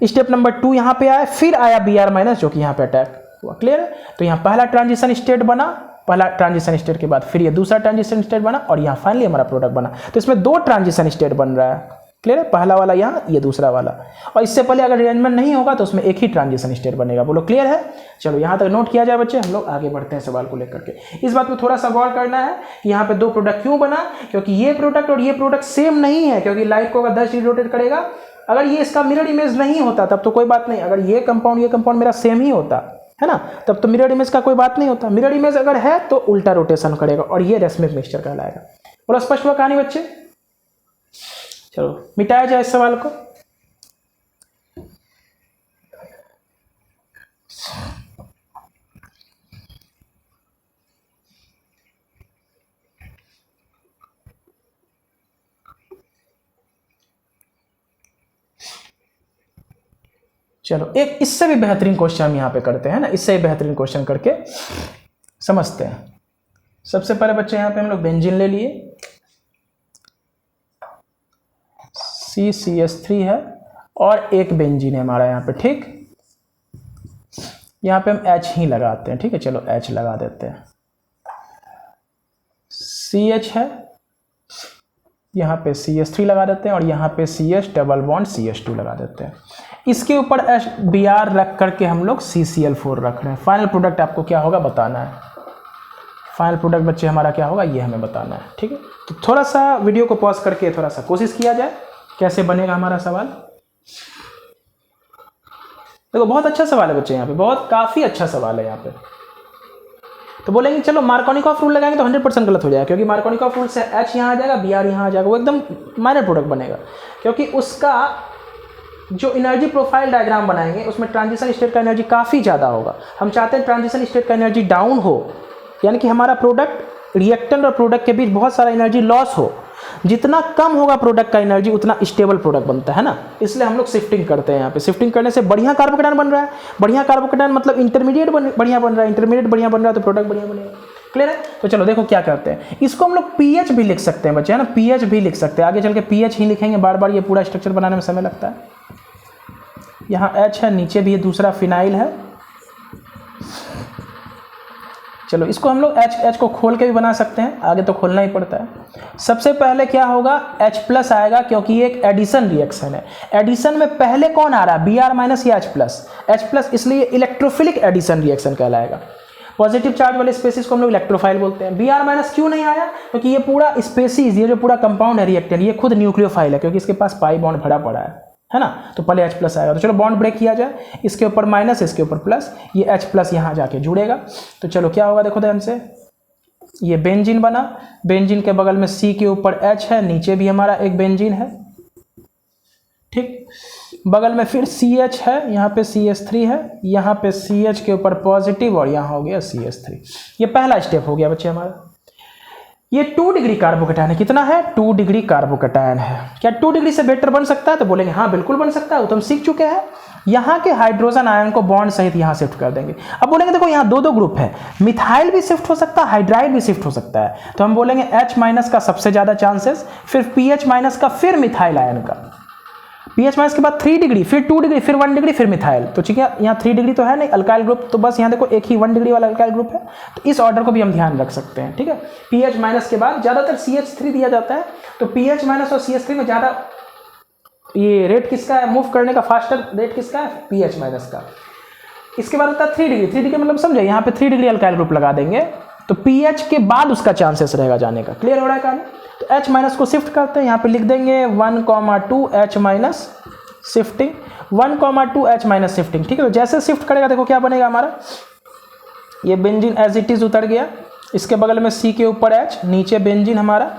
स्टेप नंबर 2 यहाँ पे आया, फिर आया Br माइनस जो कि यहाँ पे अटैक हुआ। क्लियर है? तो यहाँ पहला ट्रांजिशन स्टेट बना, पहला ट्रांजिशन स्टेट के बाद फिर ये दूसरा ट्रांजिशन स्टेट बना, और यहाँ फाइनली हमारा प्रोडक्ट बना। तो इसमें 2 ट्रांजिशन स्टेट बन रहा है। क्लियर है? पहला वाला यहाँ, ये दूसरा वाला, और इससे पहले अगर अरेंजमेंट नहीं होगा तो उसमें एक ही ट्रांजिशन स्टेट बनेगा। बोलो क्लियर है? चलो यहाँ तक नोट किया जाए बच्चे, हम लोग आगे बढ़ते हैं सवाल को लेकर के। इस बात पे थोड़ा सा गौर करना है कि यहाँ पे 2 प्रोडक्ट क्यों बना, क्योंकि ये प्रोडक्ट और ये प्रोडक्ट सेम नहीं है। क्योंकि लाइट को अगर 10 डिग्री रोटेट करेगा, अगर ये इसका मिरर इमेज नहीं होता तब तो कोई बात नहीं, अगर ये कंपाउंड मेरा सेम ही होता है ना, तब तो मिरर इमेज का कोई बात नहीं होता। मिरर इमेज अगर है तो उल्टा रोटेशन करेगा, और ये रेसमिक मिक्सचर कहलाएगा। बोलो स्पष्ट हुआ कहानी बच्चे? चलो मिटाया जाए इस सवाल को। चलो एक इससे भी बेहतरीन क्वेश्चन हम यहाँ पे करते हैं ना, इससे बेहतरीन क्वेश्चन करके समझते हैं। सबसे पहले बच्चे यहाँ पे हम लोग बेंजीन ले लिए, CCH3 है और एक बेंजीन है हमारा यहाँ पे। ठीक, यहाँ पे हम H ही लगाते हैं। ठीक है, चलो H लगा देते हैं। CH है, यहाँ पे CH3 लगा देते हैं, और यहाँ पे CH डबल बॉन्ड CH2 लगा देते हैं। इसके ऊपर Br रख करके हम लोग CCl4 रख रहे हैं। फाइनल प्रोडक्ट आपको क्या होगा बताना है। फाइनल प्रोडक्ट बच्चे हमारा क्या होगा ये हमें बताना है। ठीक है, तो थोड़ा सा वीडियो को पॉज करके थोड़ा सा कोशिश किया जाए कैसे बनेगा हमारा सवाल। देखो बहुत अच्छा सवाल है बच्चे, यहाँ पे बहुत काफ़ी अच्छा सवाल है यहाँ पे। तो बोलेंगे चलो मार्कोनिकॉफ रूल लगाएंगे तो 100% गलत हो जाएगा, क्योंकि मार्कोनिकॉफ रूल से H यहाँ आ जाएगा, Br यहाँ आ जाएगा, वो एकदम माइनर प्रोडक्ट बनेगा। क्योंकि उसका जो एनर्जी प्रोफाइल डायग्राम बनाएंगे उसमें ट्रांजिशन स्टेट का एनर्जी काफ़ी ज़्यादा होगा। हम चाहते हैं ट्रांजिशन स्टेट का एनर्जी डाउन हो, यानी कि हमारा प्रोडक्ट रिएक्टेंट और प्रोडक्ट के बीच बहुत सारा एनर्जी लॉस हो। जितना कम होगा प्रोडक्ट का एनर्जी उतना स्टेबल प्रोडक्ट बनता है ना, इसलिए हम लोग शिफ्टिंग करते हैं। यहाँ पे शिफ्टिंग करने से बढ़िया कार्बोकेटायन बन रहा है। बढ़िया कार्बोकेटायन मतलब इंटरमीडिएट बढ़िया बन रहा है, इंटरमीडिएट बढ़िया बन रहा है तो प्रोडक्ट बढ़िया बनेगा। क्लियर है? तो चलो देखो क्या करते हैं, इसको हम लोग पीएच भी लिख सकते हैं बच्चे, है ना, पीएच भी लिख सकते हैं। आगे चल के पीएच ही लिखेंगे, बार बार ये पूरा स्ट्रक्चर बनाने में समय लगता है। यहाँ H है, नीचे भी ये दूसरा फिनाइल है। चलो इसको हम लोग H को खोल के भी बना सकते हैं, आगे तो खोलना ही पड़ता है। सबसे पहले क्या होगा, H प्लस आएगा, क्योंकि ये एक एडिशन रिएक्शन है। एडिशन में पहले कौन आ रहा है, Br माइनस या H प्लस? H प्लस, इसलिए इलेक्ट्रोफिलिक एडिशन रिएक्शन कहलाएगा। पॉजिटिव चार्ज वाले स्पेसिस को हम लोग इलेक्ट्रोफाइल बोलते हैं। Br माइनस क्यों नहीं आया, क्योंकि ये पूरा स्पेसिस, ये जो पूरा कंपाउंड है रिएक्टेंट, ये खुद न्यूक्लियोफाइल है, क्योंकि इसके पास पाई बॉन्ड भरा पड़ा है ना। तो पहले H प्लस आएगा। तो चलो बॉन्ड ब्रेक किया जाए, इसके ऊपर माइनस, इसके ऊपर प्लस, ये H प्लस यहाँ जाके जुड़ेगा। तो चलो क्या होगा देखो ध्यान से, ये बेंजीन बना, बेंजीन के बगल में C के ऊपर H है, नीचे भी हमारा एक बेंजीन है। ठीक, बगल में फिर CH है, यहाँ पे CH3 है, यहाँ पे CH के ऊपर पॉजिटिव, और यहाँ हो गया CH3। ये पहला स्टेप हो गया बच्चे हमारा। ये 2 डिग्री कार्बोकेटायन है। कितना है, 2 डिग्री कार्बोकेटायन है। क्या 2 डिग्री से बेटर बन सकता है, तो बोलेंगे हाँ बिल्कुल बन सकता है, वो तो हम सीख चुके हैं। यहाँ के हाइड्रोजन आयन को बॉन्ड सहित यहाँ शिफ्ट कर देंगे। अब बोलेंगे देखो यहाँ 2 ग्रुप है, मिथाइल भी शिफ्ट हो सकता है, हाइड्राइड भी शिफ्ट हो सकता है। तो हम बोलेंगे H माइनस का सबसे ज़्यादा चांसेस, फिर PH माइनस का, फिर मिथाइल आयन का। PH माइनस के बाद 3 डिग्री, फिर 2 डिग्री, फिर 1 डिग्री, फिर मिथाइल। तो ठीक है, यहाँ 3 डिग्री तो है नहीं, अल्काइल ग्रुप, तो बस यहाँ देखो एक ही 1 डिग्री वाला अल्काइल ग्रुप है। तो इस ऑर्डर को भी हम ध्यान रख सकते हैं। ठीक है, PH माइनस के बाद ज़्यादातर CH3 दिया जाता है, तो PH माइनस और CH3 में ज़्यादा ये रेट किसका है मूव करने का, फास्टर रेट किसका है, पीएच माइनस का। इसके बाद होता है 3 डिग्री। 3 डिग्री मतलब समझे, यहाँ पे 3 डिग्री अल्काइल ग्रुप लगा देंगे तो पीएच के बाद उसका चांसेस रहेगा जाने का। क्लियर हो रहा है कहानी। तो एच माइनस को शिफ्ट करते हैं, यहाँ पे लिख देंगे 1,2 H minus shifting, 1,2 H minus shifting. ठीक है, तो जैसे शिफ्ट करेगा देखो क्या बनेगा हमारा, ये बेंजीन एज इट इज उतर गया, इसके बगल में सी के ऊपर एच, नीचे बेंजीन हमारा,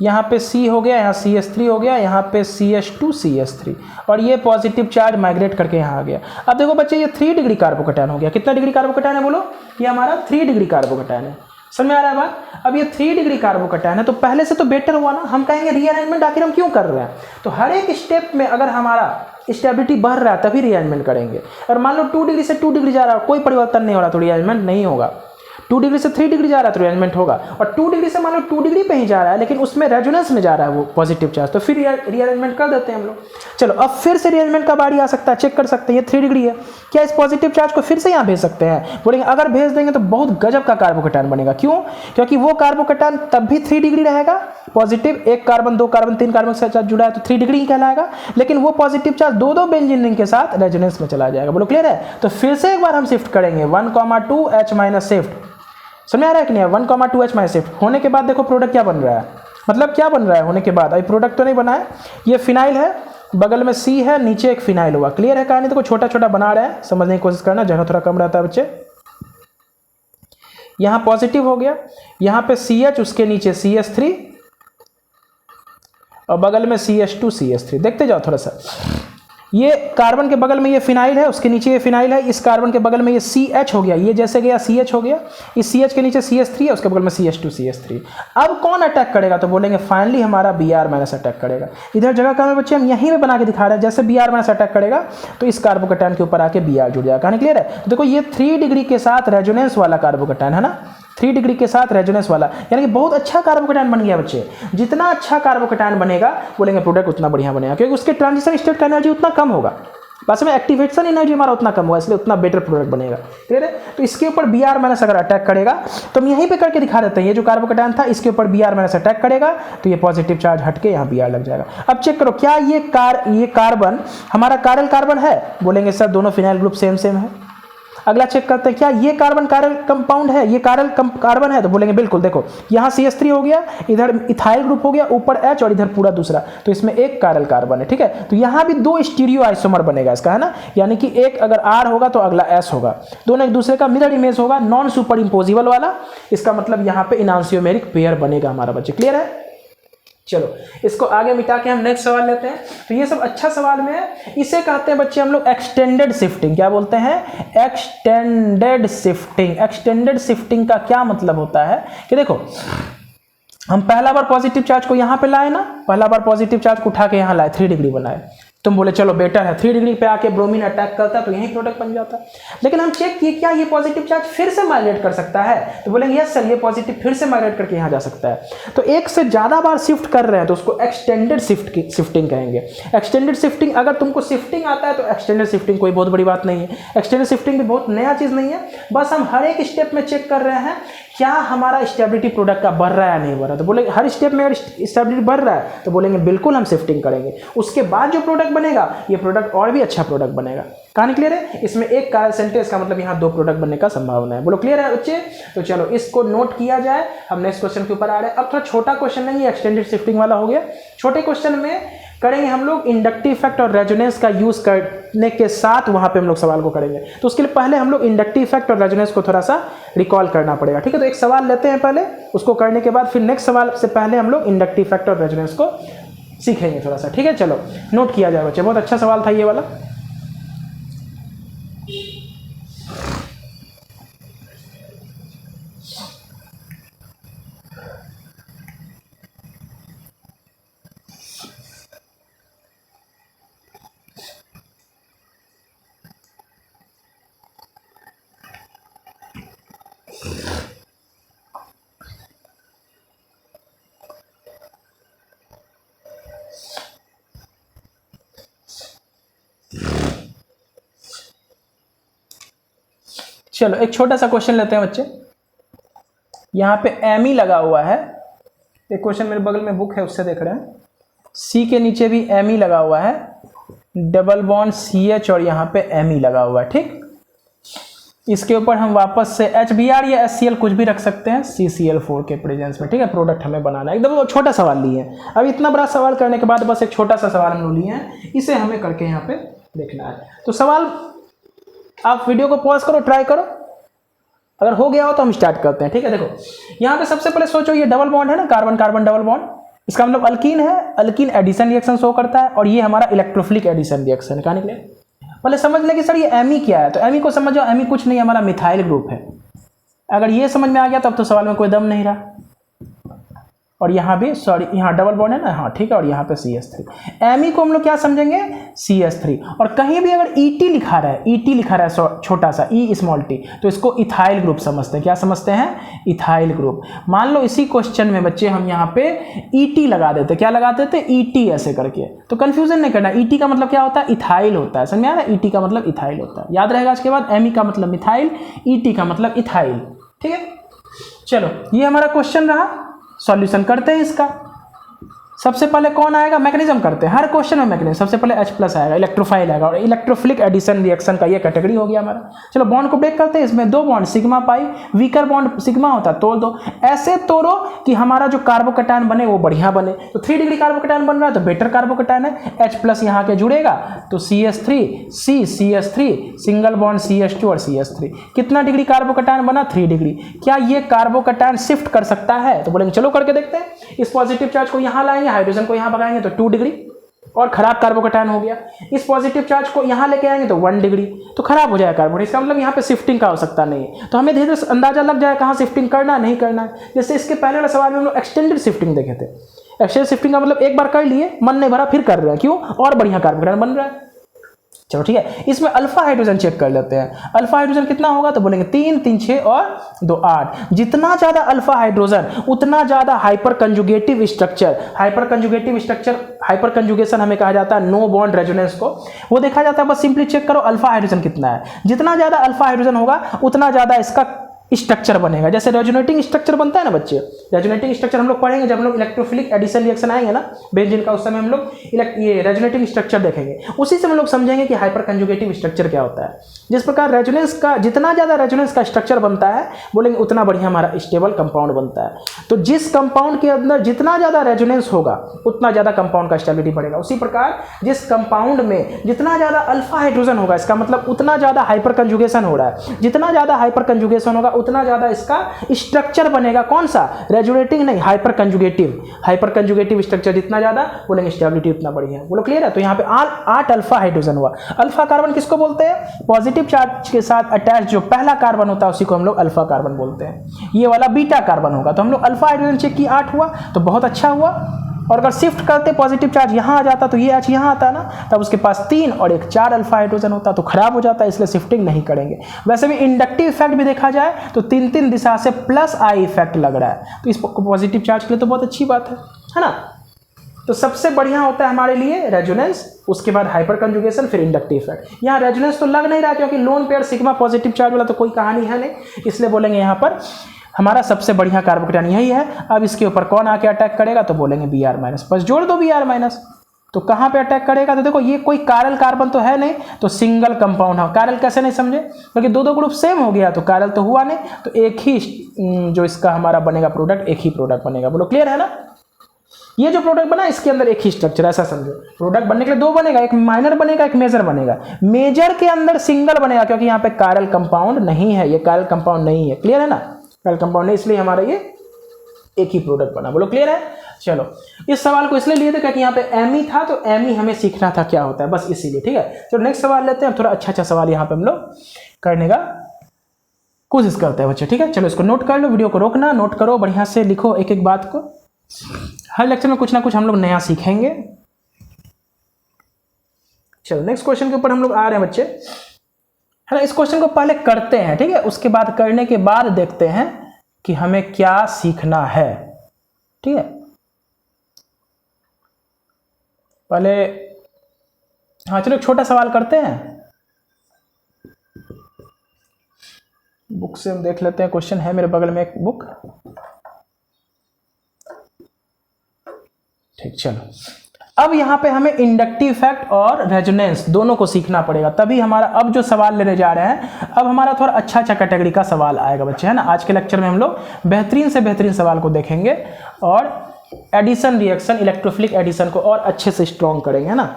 यहाँ पे सी हो गया, यहाँ CH3 हो गया, यहाँ पे CH2 CH3, और ये पॉजिटिव चार्ज माइग्रेट करके यहाँ आ गया। अब देखो बच्चे ये 3 डिग्री कार्बोकैटायन हो गया। कितना डिग्री कार्बोकैटायन है बोलो, ये हमारा 3 डिग्री कार्बोकैटायन है। समझ में आ रहा है बात। अब ये 3 डिग्री कार्बोकैटायन है तो पहले से तो बेटर हुआ ना। हम कहेंगे रीअरेंजमेंट आखिर हम क्यों कर रहे हैं, तो हर एक स्टेप में अगर हमारा स्टेबिलिटी बढ़ रहा है तभी रीअरेंजमेंट करेंगे। और मान लो 2 डिग्री से 2 डिग्री जा रहा है, कोई परिवर्तन नहीं हो रहा तो रीअरेंजमेंट नहीं होगा। 2 डिग्री से 3 डिग्री जा रहा है तो रीअरेंजमेंट होगा, और 2 डिग्री से मान लो 2 डिग्री पे ही जा रहा है लेकिन उसमें रेजोनेंस में जा रहा है वो पॉजिटिव चार्ज, तो फिर रीअरेंजमेंट कर देते हैं हम लोग। चलो अब फिर से रीअरेंजमेंट का बारी आ सकता है, चेक कर सकते हैं। ये 3 डिग्री है, क्या इस पॉजिटिव चार्ज को फिर से यहाँ भेज सकते हैं, बोलेंगे अगर भेज देंगे तो बहुत गजब का कार्बोकैटायन बनेगा। क्यों, क्योंकि वो कार्बोकैटायन तब भी 3 डिग्री रहेगा पॉजिटिव, 1 कार्बन 2 कार्बन 3 कार्बन के साथ जुड़ा है तो 3 डिग्री ही कहलाएगा, लेकिन वो पॉजिटिव चार्ज 2 बेंजीन रिंग के साथ रेजोनेंस में चला जाएगा। बोलो क्लियर है। तो फिर से एक बार हम शिफ्ट करेंगे 1,2 एच माइनस शिफ्ट। समझ आ रहा है कि नहीं, 1,2 एच माइनस शिफ्ट होने के बाद देखो प्रोडक्ट क्या बन रहा है, मतलब क्या बन रहा है होने के बाद, अभी प्रोडक्ट तो नहीं बना है, ये फिनाइल है, बगल में सी है, नीचे एक फिनाइल हुआ। क्लियर है कहानी। देखो छोटा छोटा बना रहे हैं, समझने की कोशिश करना, जगह थोड़ा कम रहता है बच्चे। यहाँ पॉजिटिव हो गया, यहाँ पे CH, उसके नीचे CH3 और बगल में CH2 CH3। देखते जाओ थोड़ा सा, ये कार्बन के बगल में ये फिनाइल है, उसके नीचे ये फिनाइल है, इस कार्बन के बगल में ये CH हो गया, ये जैसे गया CH हो गया, इस CH के नीचे CH3 है, उसके बगल में CH2 CH3। अब कौन अटैक करेगा, तो बोलेंगे फाइनली हमारा Br माइनस अटैक करेगा। इधर जगह कम है बच्चे, हम यहीं पे बना के दिखा रहे हैं, जैसे Br माइनस अटैक करेगा तो इस कार्बोकैटायन के ऊपर आके Br जुड़ जाएगा। कहानी क्लियर है। तो देखो ये 3 डिग्री के साथ रेजोनेंस वाला कार्बोकैटायन है ना, 3 डिग्री के साथ रेजोनेंस वाला, यानी कि बहुत अच्छा कार्बोकैटायन बन गया बच्चे। जितना अच्छा कार्बोकैटायन बनेगा बोलेंगे प्रोडक्ट उतना बढ़िया बनेगा, क्योंकि उसके ट्रांजिशन स्टेट का एनर्जी उतना कम होगा, बस में एक्टिवेशन एनर्जी हमारा उतना कम होगा, इसलिए उतना बेटर प्रोडक्ट बनेगा। क्लियर है। तो इसके ऊपर Br माइनस अगर अटैक करेगा तो हम यहीं पे करके दिखा देते हैं, ये जो कार्बोकैटायन था इसके ऊपर Br माइनस अटैक करेगा तो ये पॉजिटिव चार्ज हटके यहाँ Br लग जाएगा। अब चेक करो क्या ये कार्बन हमारा कारल कार्बन है, बोलेंगे सर दोनों फिनाइल ग्रुप सेम सेम है। अगला चेक करते हैं क्या ये कार्बन कारल कंपाउंड है, ये कारल कार्बन है, तो बोलेंगे बिल्कुल। देखो यहाँ CH3 हो गया, इधर इथाइल ग्रुप हो गया, ऊपर H और इधर पूरा दूसरा, तो इसमें एक कारल कार्बन है। ठीक है, तो यहाँ भी 2 स्टीरियो आइसोमर बनेगा इसका, है ना, यानी कि एक अगर R होगा तो अगला S होगा, दोनों एक दूसरे का मिरर इमेज होगा, नॉन सुपर इम्पोजिबल वाला। इसका मतलब यहाँ पे इनांसियोमेरिक पेयर बनेगा हमारा बच्चे। क्लियर है। चलो इसको आगे मिटा के हम नेक्स्ट सवाल लेते हैं। तो ये सब अच्छा सवाल में है, इसे कहते हैं बच्चे हम लोग एक्सटेंडेड शिफ्टिंग। क्या बोलते हैं, एक्सटेंडेड शिफ्टिंग। एक्सटेंडेड शिफ्टिंग का क्या मतलब होता है कि देखो हम पहला बार पॉजिटिव चार्ज को यहाँ पे लाए ना, पहला बार पॉजिटिव चार्ज को उठा के यहाँ लाए, 3 डिग्री बनाए, तुम बोले चलो बेटर है, 3 डिग्री पे आके ब्रोमीन अटैक करता है तो यही प्रोडक्ट बन जाता है। लेकिन हम चेक किए क्या ये पॉजिटिव चार्ज फिर से माइग्रेट कर सकता है, तो बोलेंगे यस सर ये पॉजिटिव फिर से माइग्रेट करके यहाँ जा सकता है। तो एक से ज़्यादा बार शिफ्ट कर रहे हैं तो उसको एक्सटेंडेड शिफ्टिंग कहेंगे। एक्सटेंडेड शिफ्टिंग, अगर तुमको शिफ्टिंग आता है तो एक्सटेंडेड शिफ्टिंग कोई बहुत बड़ी बात नहीं है। एक्सटेंडेड शिफ्टिंग भी बहुत नया चीज़ नहीं है, बस हम हर एक स्टेप में चेक कर रहे हैं क्या हमारा स्टेबिलिटी प्रोडक्ट का बढ़ रहा है या नहीं बढ़ रहा है। तो बोलेंगे हर स्टेप में अगर स्टेबिलिटी बढ़ रहा है तो बोलेंगे बिल्कुल हम शिफ्टिंग करेंगे, उसके बाद जो प्रोडक्ट बनेगा ये प्रोडक्ट और भी अच्छा प्रोडक्ट बनेगा। कहानी क्लियर है। इसमें एक कारल सेंटेंस का मतलब यहाँ 2 प्रोडक्ट बनने का संभावना है। बोलो क्लियर है बच्चे। तो चलो इसको नोट किया जाए, हम नेक्स्ट क्वेश्चन के ऊपर आ रहे हैं। अब थोड़ा छोटा क्वेश्चन नहीं, एक्सटेंडेड शिफ्टिंग वाला हो गया। छोटे क्वेश्चन में करेंगे हम लोग इंडक्टिव इफेक्ट और रेजोनेंस का यूज करने के साथ वहां पे हम लोग सवाल को करेंगे। तो उसके लिए पहले हम लोग इंडक्टिव इफेक्ट और रेजोनेंस को थोड़ा सा रिकॉल करना पड़ेगा। ठीक है, तो एक सवाल लेते हैं पहले, उसको करने के बाद फिर नेक्स्ट सवाल से पहले हम लोग इंडक्टिव इफेक्ट और रेजोनेंस को सीखेंगे थोड़ा सा। ठीक है, चलो नोट किया जाए बच्चे, बहुत अच्छा सवाल था ये वाला। चलो एक छोटा सा क्वेश्चन लेते हैं बच्चे। यहाँ पे एमी लगा हुआ है, एक क्वेश्चन मेरे बगल में बुक है उससे देख रहे हैं। सी के नीचे भी एम लगा हुआ है, डबल बॉन्ड CH और यहाँ पे एम लगा हुआ है। ठीक, इसके ऊपर हम वापस से HBr या HCl कुछ भी रख सकते हैं CCl4 के प्रेजेंस में। ठीक है, प्रोडक्ट हमें बनाना है। एकदम छोटा सवाल लिए हैं। अब इतना बड़ा सवाल करने के बाद बस एक छोटा सा सवाल हम लोग लिए हैं, इसे हमें करके यहाँ पे देखना है। तो सवाल आप वीडियो को पॉज करो, ट्राई करो, अगर हो गया हो तो हम स्टार्ट करते हैं। ठीक है, देखो यहाँ पे सबसे पहले सोचो, ये डबल बॉन्ड है ना, कार्बन कार्बन डबल बॉन्ड, इसका मतलब अल्कीन है। अल्कीन एडिशन रिएक्शन शो करता है और ये हमारा इलेक्ट्रोफिलिक एडिशन रिएक्शन है। कहाँ निकले? पहले समझ लें कि सर ये एमी क्या है, तो एमी को समझो, एमी कुछ नहीं, हमारा मिथाइल ग्रुप है। अगर ये समझ में आ गया तब तो सवाल में कोई दम नहीं रहा। और यहाँ भी सॉरी, यहाँ डबल बॉन्ड है ना, हाँ ठीक है, और यहाँ पे CH3। एमी को हम लोग क्या समझेंगे? CH3। और कहीं भी अगर ET लिखा रहा है, ET लिखा रहा है छोटा सा E स्मॉल t, तो इसको इथाइल ग्रुप समझते हैं। क्या समझते हैं? Ethyl group. मान लो इसी क्वेश्चन में बच्चे हम यहाँ पे ET लगा देते, क्या लगा देते? ET ऐसे करके, तो कंफ्यूजन नहीं करना। ET का मतलब क्या होता है? इथाइल होता है। समझ में आ रहा है? ET का मतलब इथाइल होता है, याद रहेगा। इसके बाद एमी का मतलब मिथाइल, ET का मतलब इथाइल। ठीक है, चलो ये हमारा क्वेश्चन रहा, सॉल्यूशन करते हैं इसका। सबसे पहले कौन आएगा? मैकेनिज्म करते हैं, हर क्वेश्चन में मैकेनिज्म। सबसे पहले H+ आएगा, इलेक्ट्रोफाइल आएगा, और इलेक्ट्रोफिलिक एडिशन रिएक्शन का ये कैटेगरी हो गया हमारा। चलो बॉन्ड को ब्रेक करते हैं। इसमें 2 bond sigma pi, weaker bond sigma होता है, तोड़ दो। ऐसे तोड़ो कि हमारा जो कार्बोकैटायन बने वो बढ़िया बने। तो 3 डिग्री कार्बोकैटायन बन रहा है तो बेटर कार्बोकैटायन है। H+ यहाँ के जुड़ेगा तो CH3 CH3, single bond CH2 और CH3। कितना डिग्री कार्बोकैटायन बना? 3 डिग्री। क्या ये कार्बोकैटायन शिफ्ट कर सकता है? तो बोलेंगे चलो करके देखते हैं। इस पॉजिटिव चार्ज को यहाँ लाएंगे, हाइड्रोजन को यहाँ भगाएंगे तो 2 डिग्री और खराब कार्बोकैटायन हो गया। इस पॉजिटिव चार्ज को यहाँ लेके आएंगे तो 1 डिग्री, तो खराब हो जाएगा कार्बन। इसका मतलब यहाँ पे शिफ्टिंग का आवश्यकता नहीं है। तो हमें धीरे धीरे अंदाजा लग जाए कहाँ शिफ्टिंग करना है, नहीं करना है। जैसे इसके पहले वाले सवाल में हम लोग एक्सटेंडेड शिफ्टिंग देखे थे। एक्सटेंडेड शिफ्टिंग का मतलब एक बार कर लिए, मन नहीं भरा, फिर कर रहे हैं, क्यों? और बढ़िया कार्बोकैटायन बन रहा है। चलो ठीक है, इसमें अल्फा हाइड्रोजन चेक कर लेते हैं। अल्फा हाइड्रोजन कितना होगा? तो बोलेंगे 3 3 6 और 2 8। जितना ज्यादा अल्फा हाइड्रोजन उतना ज्यादा hyper conjugative structure. Hyper conjugative structure, hyper conjugation हमें कहा जाता है नो बॉन्ड रेजोनेंस को, वो देखा जाता है। बस सिंपली चेक करो अल्फा हाइड्रोजन कितना है। जितना ज्यादा अल्फा हाइड्रोजन होगा उतना ज्यादा इसका स्ट्रक्चर बनेगा। जैसे रेजोनेटिंग स्ट्रक्चर बनता है ना बच्चे, रेजोनेटिंग स्ट्रक्चर हम लोग पढ़ेंगे जब हम लोग इलेक्ट्रोफिलिक एडिशन रिएक्शन आएंगे ना बेंजीन का, उस समय हम लोग ये रेजोनेटिंग स्ट्रक्चर देखेंगे। उसी से हम लोग समझेंगे कि हाइपर कंजुगेटिव स्ट्रक्चर क्या होता है। जिस प्रकार रेजोनेंस का, जितना ज़्यादा रेजोनेंस का स्ट्रक्चर बनता है बोलेंगे उतना बढ़िया हमारा स्टेबल कंपाउंड बनता है। तो जिस कंपाउंड के अंदर जितना ज़्यादा रेजोनेंस होगा उतना ज़्यादा कंपाउंड का स्टेबिलिटी बढ़ेगा। उसी प्रकार जिस कंपाउंड में जितना ज़्यादा अल्फा हाइड्रोजन होगा, इसका मतलब उतना ज़्यादा हाइपर कंजुगेशन हो रहा है। जितना ज़्यादा हाइपर कंजुगेशन होगा उतना ज़्यादा इसका स्ट्रक्चर बनेगा। कौन सा? रेजोनेटिंग नहीं, hyper conjugative. Hyper conjugative structure जितना ज़्यादा बोलेंगे स्टेबिलिटी उतना बढ़िया। बोलो क्लियर है? तो यहाँ पे 8 अल्फा हाइड्रोजन हुआ। अल्फा कार्बन किसको बोलते हैं? पॉजिटिव चार्ज के साथ अटैच जो पहला कार्बन होता है उसी को हम लोग अल्फा कार्बन बोलते हैं। ये वाला बीटा कार्बन होगा। तो हम लोग अल्फा हाइड्रोजन चेक की 8 हुआ तो बहुत अच्छा हुआ। और अगर शिफ्ट करते पॉजिटिव चार्ज यहाँ आ जाता तो ये एच यहाँ आता ना, तब उसके पास 3 और 1 4 अल्फा हाइड्रोजन होता तो खराब हो जाता, इसलिए शिफ्टिंग नहीं करेंगे। वैसे भी इंडक्टिव इफेक्ट भी देखा जाए तो 3 दिशा से प्लस आई इफेक्ट लग रहा है, तो इस पॉजिटिव चार्ज के लिए तो बहुत अच्छी बात है ना। तो सबसे बढ़िया होता है हमारे लिए रेजोनेंस, उसके बाद हाइपर कंजुगेशन, फिर इंडक्टिव इफेक्ट। यहाँ रेजोनेंस तो लग नहीं रहा क्योंकि lone pair sigma positive charge वाला तो कोई कहानी है नहीं, इसलिए बोलेंगे यहाँ पर हमारा सबसे बढ़िया कार्बोकैटायन यही है। अब इसके ऊपर कौन आके अटैक करेगा? तो बोलेंगे Br-, बस जोड़ दो Br-। तो कहाँ पे अटैक करेगा? तो देखो ये कोई कायरल कार्बन तो है नहीं, तो सिंगल कंपाउंड है। कायरल कैसे नहीं समझे? क्योंकि दो ग्रुप सेम हो गया तो कायरल तो हुआ नहीं, तो एक ही जो इसका हमारा बनेगा प्रोडक्ट, एक ही प्रोडक्ट बनेगा। बोलो क्लियर है ना? ये जो प्रोडक्ट बना इसके अंदर एक ही स्ट्रक्चर, ऐसा समझो। प्रोडक्ट बनने के लिए 2 बनेगा, एक माइनर बनेगा, एक मेजर बनेगा। मेजर के अंदर सिंगल बनेगा क्योंकि यहाँ पे कायरल कंपाउंड नहीं है, ये कायरल कंपाउंड नहीं है। क्लियर है ना? कायरल कंपाउंड नहीं, इसलिए हमारा ये एक ही प्रोडक्ट बना। बोलो क्लियर है? चलो इस सवाल को इसलिए लिए थे क्योंकि यहाँ पे एमी था, तो एमी हमें सीखना था क्या होता है, बस इसीलिए। ठीक है, चलो नेक्स्ट सवाल लेते हैं। थोड़ा अच्छा सवाल यहाँ पे हम लोग करने का कोशिश करते हैं बच्चे। ठीक है, चलो इसको नोट कर लो, वीडियो को रोकना, नोट करो, बढ़िया से लिखो एक एक बात को। हर लेक्चर में कुछ ना कुछ हम लोग नया सीखेंगे। चलो नेक्स्ट क्वेश्चन के ऊपर हम लोग आ रहे हैं बच्चे, है ना। इस क्वेश्चन को पहले करते हैं, ठीक है, उसके बाद करने के बाद देखते हैं कि हमें क्या सीखना है। ठीक है, पहले हाँ चलो एक छोटा सवाल करते हैं, बुक से हम देख लेते हैं। क्वेश्चन है मेरे बगल में एक बुक। ठीक, चलो अब यहाँ पे हमें इंडक्टिव इफेक्ट और रेजोनेंस दोनों को सीखना पड़ेगा, तभी हमारा अब जो सवाल लेने जा रहे हैं अब हमारा थोड़ा अच्छा कैटेगरी का सवाल आएगा बच्चे, है ना। आज के लेक्चर में हम लोग बेहतरीन से बेहतरीन सवाल को देखेंगे और एडिशन रिएक्शन, इलेक्ट्रोफिलिक एडिशन को और अच्छे से स्ट्रॉन्ग करेंगे, है ना,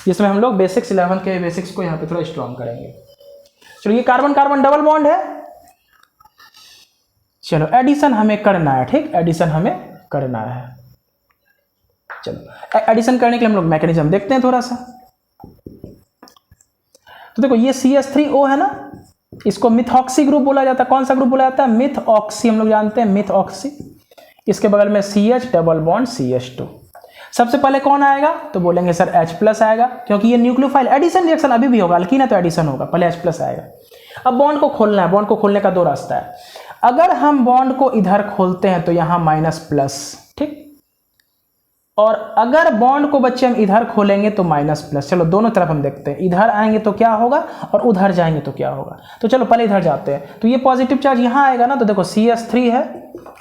जिसमें हम लोग बेसिक्स 11 के बेसिक्स को यहाँ पे थोड़ा स्ट्रॉन्ग करेंगे। चलो ये कार्बन कार्बन डबल बॉन्ड है, चलो एडिशन हमें करना है, ठीक, एडिशन हमें करना है। चलो एडिशन करने के लिए हम लोग मैकेनिज्म देखते हैं थोड़ा सा। तो देखो ये CH3O है ना, इसको मिथऑक्सी ग्रुप बोला जाता है। कौन सा ग्रुप बोला जाता है? मिथऑक्सी, हम लोग जानते हैं मिथऑक्सी। इसके बगल में CH डबल बॉन्ड CH2। सबसे पहले कौन आएगा? तो बोलेंगे सर H+ आएगा, क्योंकि ये न्यूक्लियोफाइल एडिशन रिएक्शन अभी भी होगा, अल्कीन है तो एडिशन होगा, पहले H+ आएगा। अब बॉन्ड को खोलना है, बॉन्ड को खोलने का दो रास्ता है। अगर हम बॉन्ड को इधर खोलते हैं तो यहाँ -+, ठीक, और अगर बॉन्ड को बच्चे हम इधर खोलेंगे तो -+। चलो दोनों तरफ हम देखते हैं, इधर आएंगे तो क्या होगा और उधर जाएंगे तो क्या होगा। तो चलो पहले इधर जाते हैं। तो ये पॉजिटिव चार्ज यहाँ आएगा ना, तो देखो CH3 है,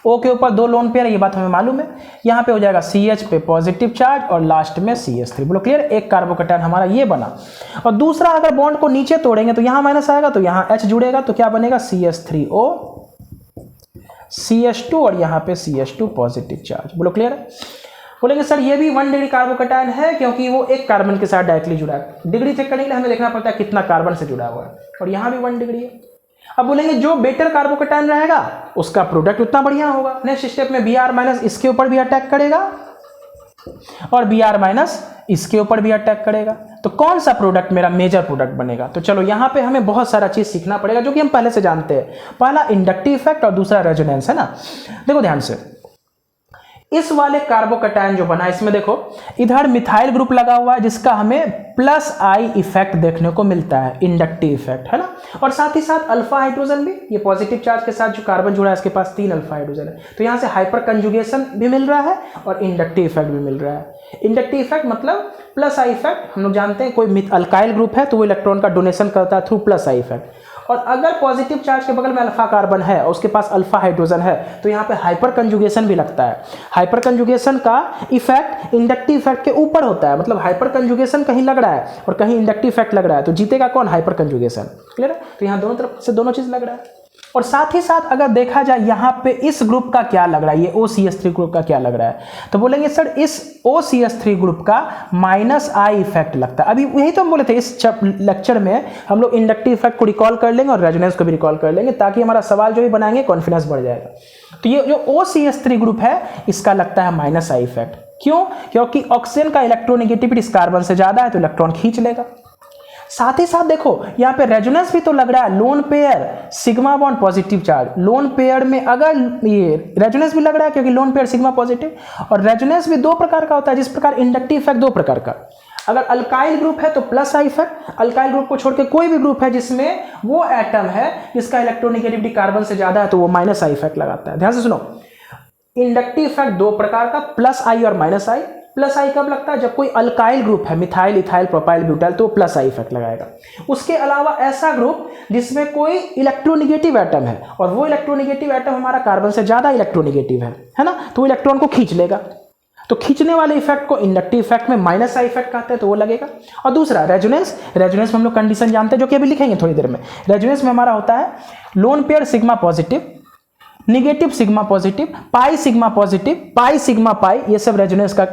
O के ऊपर 2 लोन पेयर है, ये बात हमें मालूम है। यहाँ पे हो जाएगा CH पे पॉजिटिव चार्ज और लास्ट में CH3। बोलो क्लियर? एक कार्बोकैटायन हमारा ये बना। और दूसरा अगर बॉन्ड को नीचे तोड़ेंगे तो यहाँ माइनस आएगा, तो यहाँ H जुड़ेगा, तो क्या बनेगा? CH3O CH2 और यहाँ पे CH2 पॉजिटिव चार्ज। बोलो क्लियर है? बोलेंगे सर ये भी 1 डिग्री कार्बोकैटायन है, क्योंकि वो एक कार्बन के साथ डायरेक्टली जुड़ा है। डिग्री चेक करने के लिए हमें देखना पड़ता है कितना कार्बन से जुड़ा हुआ है, और यहाँ भी 1 डिग्री है। अब बोलेंगे जो बेटर कार्बोकैटायन रहेगा उसका प्रोडक्ट उतना बढ़िया होगा। नेक्स्ट स्टेप में Br- इसके ऊपर भी अटैक करेगा और Br- इसके ऊपर भी अटैक करेगा। तो कौन सा प्रोडक्ट मेरा मेजर प्रोडक्ट बनेगा? तो चलो यहाँ पे हमें बहुत सारा चीज सीखना पड़ेगा, जो कि हम पहले से जानते हैं। पहला इंडक्टिव इफेक्ट और दूसरा रेजोनेंस, है ना। देखो ध्यान से, इस वाले कार्बोकैटायन जो बना, इसमें देखो इधर मिथाइल ग्रुप लगा हुआ है, जिसका हमें +I इफेक्ट देखने को मिलता है, इंडक्टिव इफेक्ट, है ना। और साथ ही साथ अल्फा हाइड्रोजन भी, ये पॉजिटिव चार्ज के साथ जो कार्बन जुड़ा है इसके पास 3 अल्फा हाइड्रोजन है, तो यहाँ से हाइपर कंजुगेशन भी मिल रहा है और इंडक्टिव इफेक्ट भी मिल रहा है। इंडक्टिव इफेक्ट मतलब +I इफेक्ट, हम लोग जानते हैं कोई अल्काइल ग्रुप है तो वो इलेक्ट्रॉन का डोनेशन करता है थ्रू +I इफेक्ट। और अगर पॉजिटिव चार्ज के बगल में अल्फा कार्बन है और उसके पास अल्फा हाइड्रोजन है, तो यहाँ पे हाइपर कंजुगेशन भी लगता है। हाइपर कंजुगेशन का इफेक्ट इंडक्टिव इफेक्ट के ऊपर होता है, मतलब हाइपर कंजुगेशन कहीं लग रहा है और कहीं इंडक्टिव इफेक्ट लग रहा है, तो जीतेगा कौन? Hyper conjugation. क्लियर है? तो यहाँ दोनों तरफ से दोनों चीज लग रहा है। और साथ ही साथ अगर देखा जाए यहाँ पे इस ग्रुप का क्या लग रहा है, ये OCH3 ग्रुप का क्या लग रहा है, तो बोलेंगे सर इस OCH3 ग्रुप का -I इफेक्ट लगता है। अभी यही तो हम बोले थे, इस लेक्चर में हम लोग इंडक्टिव इफेक्ट को रिकॉल कर लेंगे और रेजोनेंस को भी रिकॉल कर लेंगे, ताकि हमारा सवाल जो भी बनाएंगे कॉन्फिडेंस बढ़ जाएगा। तो ये जो OCH3 ग्रुप है इसका लगता है -I इफेक्ट। क्यों? क्योंकि ऑक्सीजन का इलेक्ट्रोनेगेटिविटी इस कार्बन से ज्यादा है, तो इलेक्ट्रॉन खींच लेगा। साथ ही साथ देखो यहाँ पे रेजोनेंस भी तो लग रहा है, lone pair sigma bond positive charge, lone pair में अगर ये रेजोनेंस भी लग रहा है, क्योंकि लोन पेयर सिग्मा पॉजिटिव। और रेजोनेंस भी 2 प्रकार का होता है, जिस प्रकार इंडक्टिव इफेक्ट 2 प्रकार का। अगर अल्काइल ग्रुप है तो +I इफेक्ट, अल्काइल ग्रुप को छोड़ के कोई भी ग्रुप है जिसमें वो एटम है जिसका इलेक्ट्रोनेगेटिविटी कार्बन से ज्यादा है, तो वो -I इफेक्ट लगाता है। ध्यान से सुनो, इंडक्टिव इफेक्ट 2 प्रकार का, +I और -I। +I कब लगता है? जब कोई अल्काइल ग्रुप है, मिथाइल, इथाइल, प्रोपाइल, ब्यूटाइल, तो +I इफेक्ट लगाएगा। उसके अलावा ऐसा ग्रुप जिसमें कोई इलेक्ट्रोनेगेटिव एटम है और वो इलेक्ट्रोनेगेटिव एटम हमारा कार्बन से ज्यादा इलेक्ट्रोनेगेटिव है ना, तो वो इलेक्ट्रॉन को खींच लेगा। तो खींचने वाले इफेक्ट को इंडक्टिव इफेक्ट में -I इफेक्ट कहते हैं, तो वो लगेगा। और दूसरा रेजोनेंस, रेजोनेंस में हम लोग कंडीशन जानते हैं, जो कि अभी लिखेंगे थोड़ी देर में। रेजोनेंस में हमारा होता है lone pair sigma positive, negative sigma positive, pi sigma positive, pi sigma pi, ये सब रेजोनेंस का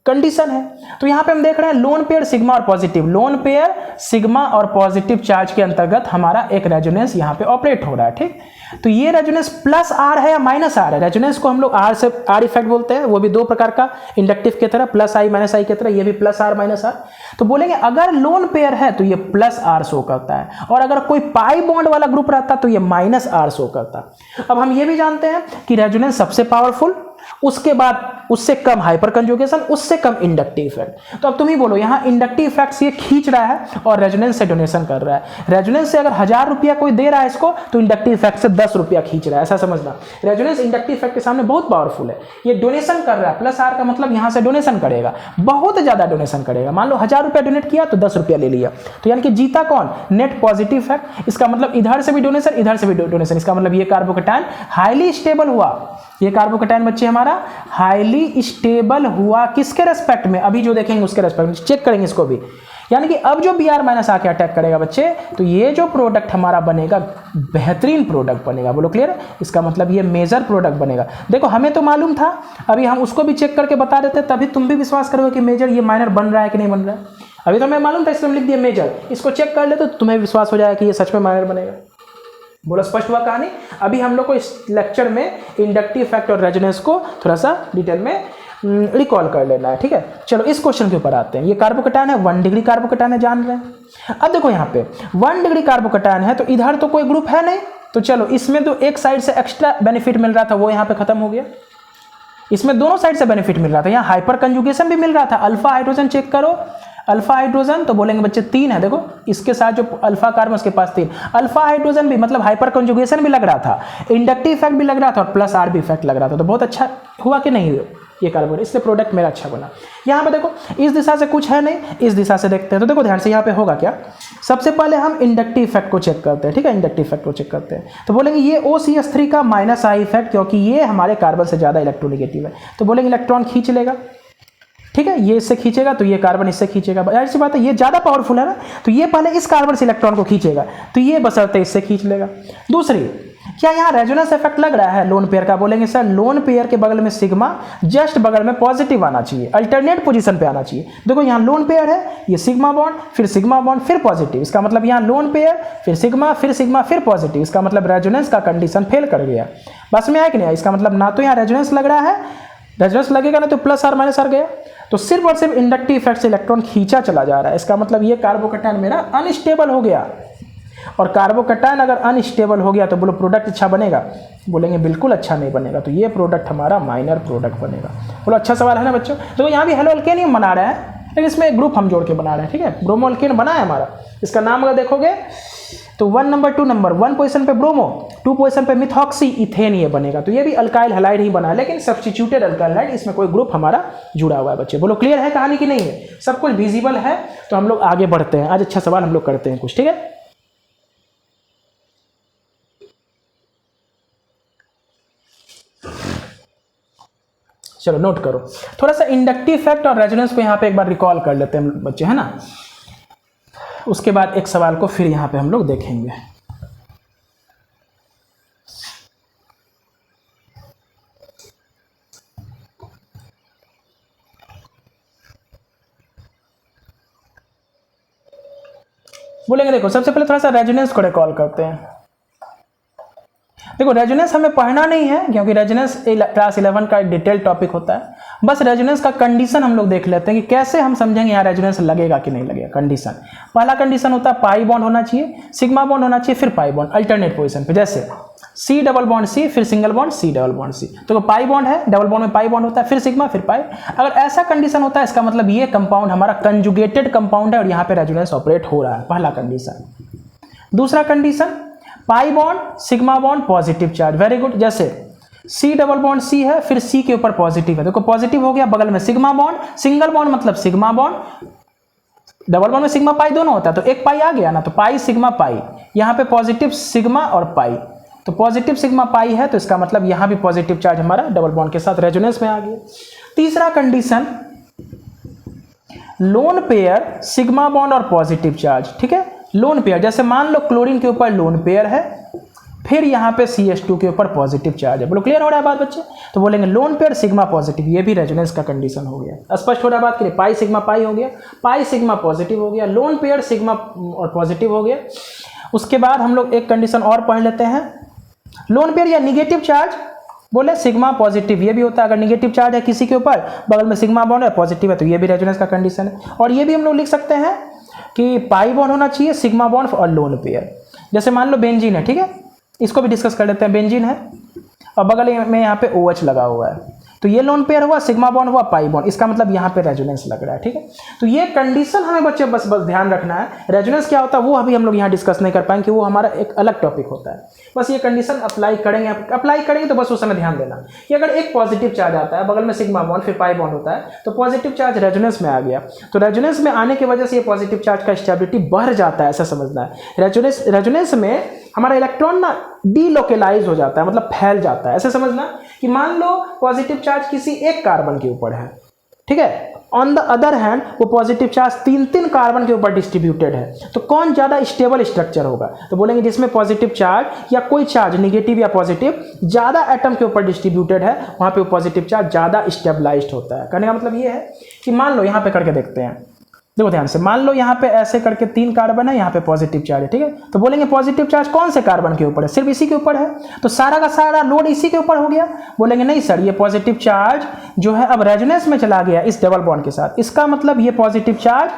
कंडीशन है। तो यहाँ पे हम देख रहे हैं लोन पेयर सिग्मा और पॉजिटिव, लोन पेयर सिग्मा और पॉजिटिव चार्ज के अंतर्गत हमारा एक रेजोनेंस यहाँ पे ऑपरेट हो रहा है, ठीक। तो ये रेजोनेंस +R है या -R है? रेजोनेंस को हम लोग R इफेक्ट बोलते हैं, वो भी 2 प्रकार का, इंडक्टिव की तरह +I -I की तरह, ये भी +R -R। तो बोलेंगे अगर लोन पेयर है तो ये +R शो करता है, और अगर कोई पाई बॉन्ड वाला ग्रुप रहता तो ये -R शो करता। अब हम ये भी जानते हैं कि रेजोनेंस सबसे पावरफुल, उसके बाद उससे कम हाइपर कंजुगेशन, उससे कम इंडक्टिव इफेक्ट। तो अब तुम ही बोलो, यहाँ इंडक्टिव इफेक्ट से ये खींच रहा है और रेजोनेंस से डोनेशन कर रहा है। रेजोनेंस से अगर 1000 रुपया कोई दे रहा है इसको, तो इंडक्टिव इफेक्ट से 10 रुपया खींच रहा है, ऐसा समझना। रेजोनेंस इंडक्टिव इफेक्ट के सामने बहुत पावरफुल है। ये डोनेशन कर रहा है, +R का मतलब यहाँ से डोनेशन करेगा, बहुत ज्यादा डोनेशन करेगा। मान लो 1000 रुपया डोनेट किया तो 10 रुपया ले लिया, तो यानी कि जीता कौन? Net positive effect. इसका मतलब इधर से भी डोनेशन, इधर से भी डोनेशन। इसका मतलब ये कार्बोकैटायन हाईली स्टेबल हुआ। ये कार्बोकैटायन बच्चे हमारा हाईली हाईली स्टेबल हुआ किसके रेस्पेक्ट में, अभी जो देखेंगे उसके रेस्पेक्ट में, चेक करेंगे इसको भी। यानी कि अब जो Br माइनस आके अटैक करेगा बच्चे, तो ये जो प्रोडक्ट हमारा बनेगा बेहतरीन प्रोडक्ट बनेगा। बोलो क्लियर है? इसका मतलब ये मेजर प्रोडक्ट बनेगा। देखो हमें तो मालूम था, अभी हम उसको भी चेक करके बता देते, तभी तुम भी विश्वास करोगे कि मेजर ये माइनर बन रहा है कि नहीं बन रहा है। अभी तो हमें मालूम था, इसलिए हम लिख दिया मेजर, इसको चेक कर ले तो तुम्हें विश्वास हो जाएगा कि ये सच में माइनर बनेगा। बोलो स्पष्ट हुआ कहानी? अभी हम लोग को इस लेक्चर में इंडक्टिव इफेक्ट और रेजोनेंस को थोड़ा सा डिटेल में रिकॉल कर लेना है, ठीक है। चलो इस क्वेश्चन के ऊपर आते हैं। ये कार्बोकैटायन है, 1 डिग्री कार्बोकैटायन है, जान रहे हैं। अब देखो यहाँ पे 1 डिग्री कार्बोकैटायन है, तो इधर तो कोई ग्रुप है नहीं, तो चलो इसमें तो एक साइड से एक्स्ट्रा बेनिफिट मिल रहा था, वो यहाँ पे खत्म हो गया। इसमें दोनों साइड से बेनिफिट मिल रहा था, यहाँ हाइपर कंजुगेशन भी मिल रहा था। अल्फा हाइड्रोजन चेक करो, अल्फा हाइड्रोजन तो बोलेंगे बच्चे 3 है, देखो इसके साथ जो अल्फा कार्बन उसके पास 3, अल्फा हाइड्रोजन भी मतलब हाइपर कंजुगेशन भी लग रहा था, इंडक्टिव इफेक्ट भी लग रहा था और प्लस आर भी इफेक्ट लग रहा था। तो बहुत अच्छा हुआ कि नहीं ये कार्बन, इसलिए प्रोडक्ट मेरा अच्छा बना। यहाँ पे देखो इस दिशा से कुछ है नहीं, इस दिशा से देखते हैं, तो देखो ध्यान से यहाँ पे होगा क्या। सबसे पहले हम इंडक्टिव इफेक्ट को चेक करते हैं, ठीक है, इंडक्टिव इफेक्ट को चेक करते हैं। तो बोलेंगे ये OCH3 का माइनस आई इफेक्ट, क्योंकि ये हमारे कार्बन से ज़्यादा इलेक्ट्रोनेगेटिव है, तो बोलेंगे इलेक्ट्रॉन खींच लेगा, ठीक है, ये इससे खींचेगा तो ये कार्बन इससे खींचेगा। जाहिर सी बात है ये ज़्यादा पावरफुल है ना, तो ये पहले इस कार्बन से इलेक्ट्रॉन को खींचेगा, तो ये बशर्ते इससे खींच लेगा। दूसरी, क्या यहाँ रेजोनेंस इफेक्ट लग रहा है लोन पेयर का? बोलेंगे सर लोन पेयर के बगल में सिग्मा जस्ट बगल में पॉजिटिव आना चाहिए, अल्टरनेट पोजीशन पे आना चाहिए। देखो यहाँ लोन पेयर है, ये सिग्मा बॉन्ड फिर पॉजिटिव, इसका मतलब यहाँ लोन पेयर फिर सिग्मा फिर पॉजिटिव, इसका मतलब रेजोनेंस का कंडीशन फेल कर गया। बस में आया कि नहीं? इसका मतलब ना तो यहाँ रेजोनेंस लग रहा है, रेजोनेंस लगेगा ना तो प्लस आर माइनस आर गया, तो सिर्फ और सिर्फ इंडक्टिव इफेक्ट से इलेक्ट्रॉन खींचा चला जा रहा है। इसका मतलब ये कार्बोकैटायन मेरा अनस्टेबल हो गया, और कार्बोकैटायन अगर अनस्टेबल हो गया तो बोलो प्रोडक्ट अच्छा बनेगा? बोलेंगे बिल्कुल अच्छा नहीं बनेगा, तो ये प्रोडक्ट हमारा माइनर प्रोडक्ट बनेगा। बोलो अच्छा सवाल है ना बच्चों? तो यहाँ भी हेलो अल्केन ही बना रहा है, लेकिन इसमें एक ग्रुप हम जोड़ के बना रहे हैं, ठीक है, ब्रोमो अल्केन बना है हमारा। इसका नाम अगर देखोगे तो 1 नंबर 2 नंबर 1 पोजीशन पे ब्रोमो, 2 पोजीशन पे मिथॉक्सी इथेन ये बनेगा। तो ये भी अल्काइल हैलाइड ही बना है, लेकिन सब्स्टिट्यूटेड अल्काइल हैलाइड, इसमें कोई ग्रुप हमारा जुड़ा हुआ है बच्चे। बोलो क्लियर है कहानी की नहीं है? सब कुछ विजिबल है, तो हम लोग आगे बढ़ते हैं। आज अच्छा सवाल हम लोग करते हैं कुछ, ठीक है। चलो नोट करो, थोड़ा सा इंडक्टिव इफेक्ट और रेजोनेंस को यहाँ पे एक बार रिकॉल कर लेते हैं बच्चे, है ना। उसके बाद एक सवाल को फिर यहाँ पे हम लोग देखेंगे। बोलेंगे देखो सबसे पहले थोड़ा सा रेजोनेंस को रिकॉल करते हैं। देखो रेजोनेंस हमें पढ़ना नहीं है, क्योंकि रेजोनेंस क्लास 11 का एक डिटेल टॉपिक होता है। बस रेजोनेंस का कंडीशन हम लोग देख लेते हैं कि कैसे हम समझेंगे यहाँ रेजोनेंस लगेगा कि नहीं लगेगा। कंडीशन, पहला कंडीशन होता है पाई बॉन्ड होना चाहिए, सिग्मा बॉन्ड होना चाहिए, फिर पाई बॉन्ड अल्टरनेट पोजीशन पे, जैसे C डबल बॉन्ड C फिर single bond C double bond C। तो पाई बॉन्ड है, डबल बॉन्ड में पाई बॉन्ड होता है, फिर सिग्मा फिर पाई। अगर ऐसा कंडीशन होता है इसका मतलब ये कंपाउंड हमारा कंजुगेटेड कंपाउंड है और यहाँ पे रेजोनेंस ऑपरेट हो रहा है, पहला कंडीशन। दूसरा condition, pi bond sigma bond positive charge, very good. जैसे C डबल बॉन्ड C है, फिर C के ऊपर पॉजिटिव है, देखो पॉजिटिव हो गया, बगल में सिग्मा बॉन्ड, सिंगल बॉन्ड मतलब सिग्मा बॉन्ड, डबल बॉन्ड में सिग्मा पाई दोनों होता है, तो एक पाई आ गया ना, तो पाई सिग्मा पाई, यहाँ पे पॉजिटिव सिग्मा और पाई, तो पॉजिटिव सिग्मा पाई है, तो इसका मतलब यहाँ भी पॉजिटिव चार्ज हमारा डबल बॉन्ड के साथ रेजोनेंस में आ गया। तीसरा condition, lone pair sigma bond और पॉजिटिव चार्ज, ठीक है, लोन पेयर, जैसे मान लो क्लोरीन के ऊपर लोन पेयर है, फिर यहाँ पे CH2 के ऊपर पॉजिटिव चार्ज है। बोलो क्लियर हो रहा है बात बच्चे? तो बोलेंगे लोन पेयर सिग्मा पॉजिटिव, ये भी रेजोनेंस का कंडीशन हो गया। स्पष्ट हो रहा है बात के लिए? पाई सिग्मा पाई हो गया, पाई सिग्मा पॉजिटिव हो गया, लोन पेयर सिग्मा और पॉजिटिव हो गया। उसके बाद हम लोग एक कंडीशन और पढ़ लेते हैं, लोन पेयर या निगेटिव चार्ज, बोले सिग्मा पॉजिटिव, ये भी होता है। अगर निगेटिव चार्ज है किसी के ऊपर, बगल में सिग्मा बॉन्ड है, पॉजिटिव है, तो ये भी रेजोनेंस का कंडीशन है। और ये भी हम लोग लिख सकते हैं कि पाई बॉन्ड होना चाहिए, सिग्मा बॉन्ड और लोन पेयर। जैसे मान लो बेंजीन है, ठीक है, इसको भी डिस्कस कर लेते हैं। बेंजीन है और बगल में यहाँ पे OH लगा हुआ है, तो ये लोन पेयर हुआ, सिग्मा बॉन्ड हुआ, पाई बॉन्ड, इसका मतलब यहाँ पे रेजोनेंस लग रहा है, ठीक है। तो ये कंडीशन हमें बच्चे बस ध्यान रखना है। रेजोनेंस क्या होता है वो अभी हम लोग यहाँ डिस्कस नहीं कर पाएंगे, वो हमारा एक अलग टॉपिक होता है। बस ये कंडीशन अप्लाई करेंगे तो बस उस समय ध्यान देना कि अगर एक पॉजिटिव चार्ज आता है, बगल में सिग्मा बॉन्ड फिर पाई बॉन्ड होता है, तो पॉजिटिव चार्ज रेजोनेंस में आ गया, तो रेजोनेंस में आने की वजह से ये पॉजिटिव चार्ज का स्टेबिलिटी बढ़ जाता है, ऐसा समझना है। रेजोनेंस में हमारा इलेक्ट्रॉन ना डीलोकेलाइज हो जाता है, मतलब फैल जाता है, ऐसे समझना। कि मान लो पॉजिटिव चार्ज किसी एक कार्बन के ऊपर है, ठीक है, ऑन द अदर हैंड वो पॉजिटिव चार्ज 3 कार्बन के ऊपर डिस्ट्रीब्यूटेड है, तो कौन ज़्यादा स्टेबल स्ट्रक्चर होगा? तो बोलेंगे जिसमें पॉजिटिव चार्ज या कोई चार्ज निगेटिव या पॉजिटिव ज़्यादा एटम के ऊपर डिस्ट्रीब्यूटेड है, वहाँ पे वो पॉजिटिव चार्ज ज़्यादा स्टेबलाइज्ड होता है। कहने का मतलब ये है कि मान लो यहाँ पे करके देखते हैं, देखो ध्यान से, मान लो यहाँ पे ऐसे करके 3 कार्बन है, यहाँ पे पॉजिटिव चार्ज है, ठीक है, तो बोलेंगे पॉजिटिव चार्ज कौन से कार्बन के ऊपर है? सिर्फ इसी के ऊपर है, तो सारा का सारा लोड इसी के ऊपर हो गया। बोलेंगे नहीं सर, ये पॉजिटिव चार्ज जो है अब रेजोनेंस में चला गया इस डबल बॉन्ड के साथ, इसका मतलब ये पॉजिटिव चार्ज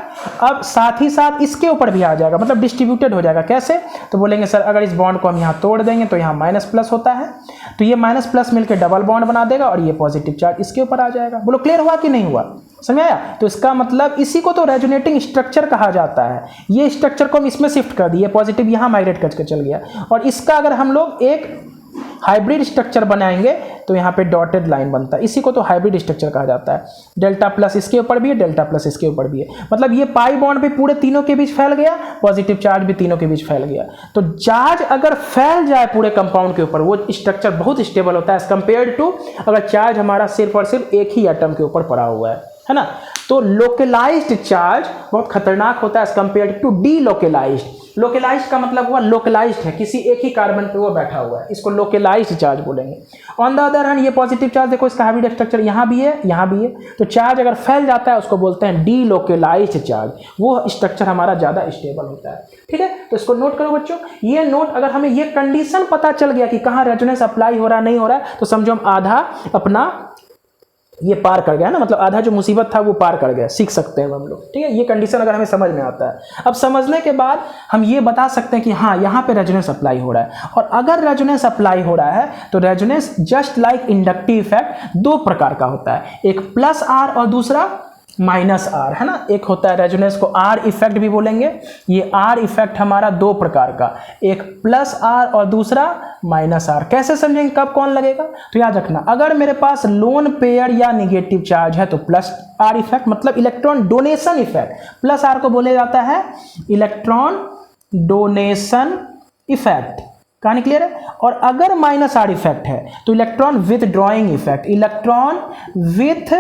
अब साथ ही साथ इसके ऊपर भी आ जाएगा, मतलब डिस्ट्रीब्यूटेड हो जाएगा। कैसे? तो बोलेंगे सर अगर इस बॉन्ड को हम यहाँ तोड़ देंगे तो यहाँ माइनस प्लस होता है, तो ये माइनस प्लस मिलकर डबल बॉन्ड बना देगा और ये पॉजिटिव चार्ज इसके ऊपर आ जाएगा। बोलो क्लियर हुआ कि नहीं हुआ? समझ आया? तो इसका मतलब इसी को तो रेजोनेटिंग स्ट्रक्चर कहा जाता है। ये स्ट्रक्चर को हम इसमें शिफ्ट कर दिए, पॉजिटिव यहाँ माइग्रेट करके चल गया, और इसका अगर हम लोग एक हाइब्रिड स्ट्रक्चर बनाएंगे तो यहाँ पे डॉटेड लाइन बनता है, इसी को तो हाइब्रिड स्ट्रक्चर कहा जाता है। डेल्टा प्लस इसके ऊपर भी है, डेल्टा प्लस इसके ऊपर भी है, मतलब ये पाई बॉन्ड भी पूरे तीनों के बीच फैल गया, पॉजिटिव चार्ज भी तीनों के बीच फैल गया। तो चार्ज अगर फैल जाए पूरे कंपाउंड के ऊपर, वो स्ट्रक्चर बहुत स्टेबल होता है एज कंपेयर टू अगर चार्ज हमारा सिर्फ और सिर्फ एक ही एटम के ऊपर पड़ा हुआ है ना। तो लोकलाइज्ड चार्ज बहुत खतरनाक होता है as compare to delocalized. Localized का मतलब हुआ लोकलाइज्ड है, किसी एक ही कार्बन पे वो बैठा हुआ है, इसको लोकलाइज्ड चार्ज बोलेंगे। ऑन द अदर हैंड ये पॉजिटिव चार्ज देखो, इसका हाइब्रिड स्ट्रक्चर यहाँ भी है यहाँ भी है, तो चार्ज अगर फैल जाता है उसको बोलते हैं डीलोकलाइज्ड चार्ज, वो स्ट्रक्चर हमारा ज़्यादा स्टेबल होता है। ठीक है, तो इसको नोट करो बच्चों। ये नोट, अगर हमें ये कंडीशन पता चल गया कि कहाँ रेजोनेंस अप्लाई हो रहा है नहीं हो रहा है, तो समझो हम आधा अपना ये पार कर गया ना, मतलब आधा जो मुसीबत था वो पार कर गया, सीख सकते हैं हम लोग। ठीक है, ये कंडीशन अगर हमें समझ में आता है, अब समझने के बाद हम ये बता सकते हैं कि हाँ यहाँ पे रेजोनेंस अप्लाई हो रहा है। और अगर रेजोनेंस अप्लाई हो रहा है तो resonance just like inductive effect 2 प्रकार का होता है, एक प्लस आर और दूसरा माइनस आर, है ना। एक होता है रेजोनेंस को आर इफेक्ट भी बोलेंगे, ये आर इफेक्ट हमारा 2 प्रकार का, एक प्लस आर और दूसरा माइनस आर। कैसे समझेंगे कब कौन लगेगा? तो याद रखना, अगर मेरे पास लोन पेयर या निगेटिव चार्ज है तो प्लस आर इफेक्ट, मतलब electron donation effect. Plus R को बोले जाता है इलेक्ट्रॉन डोनेशन इफेक्ट। कहानी क्लियर है? और अगर माइनस आर इफेक्ट है तो electron withdrawing effect, electron with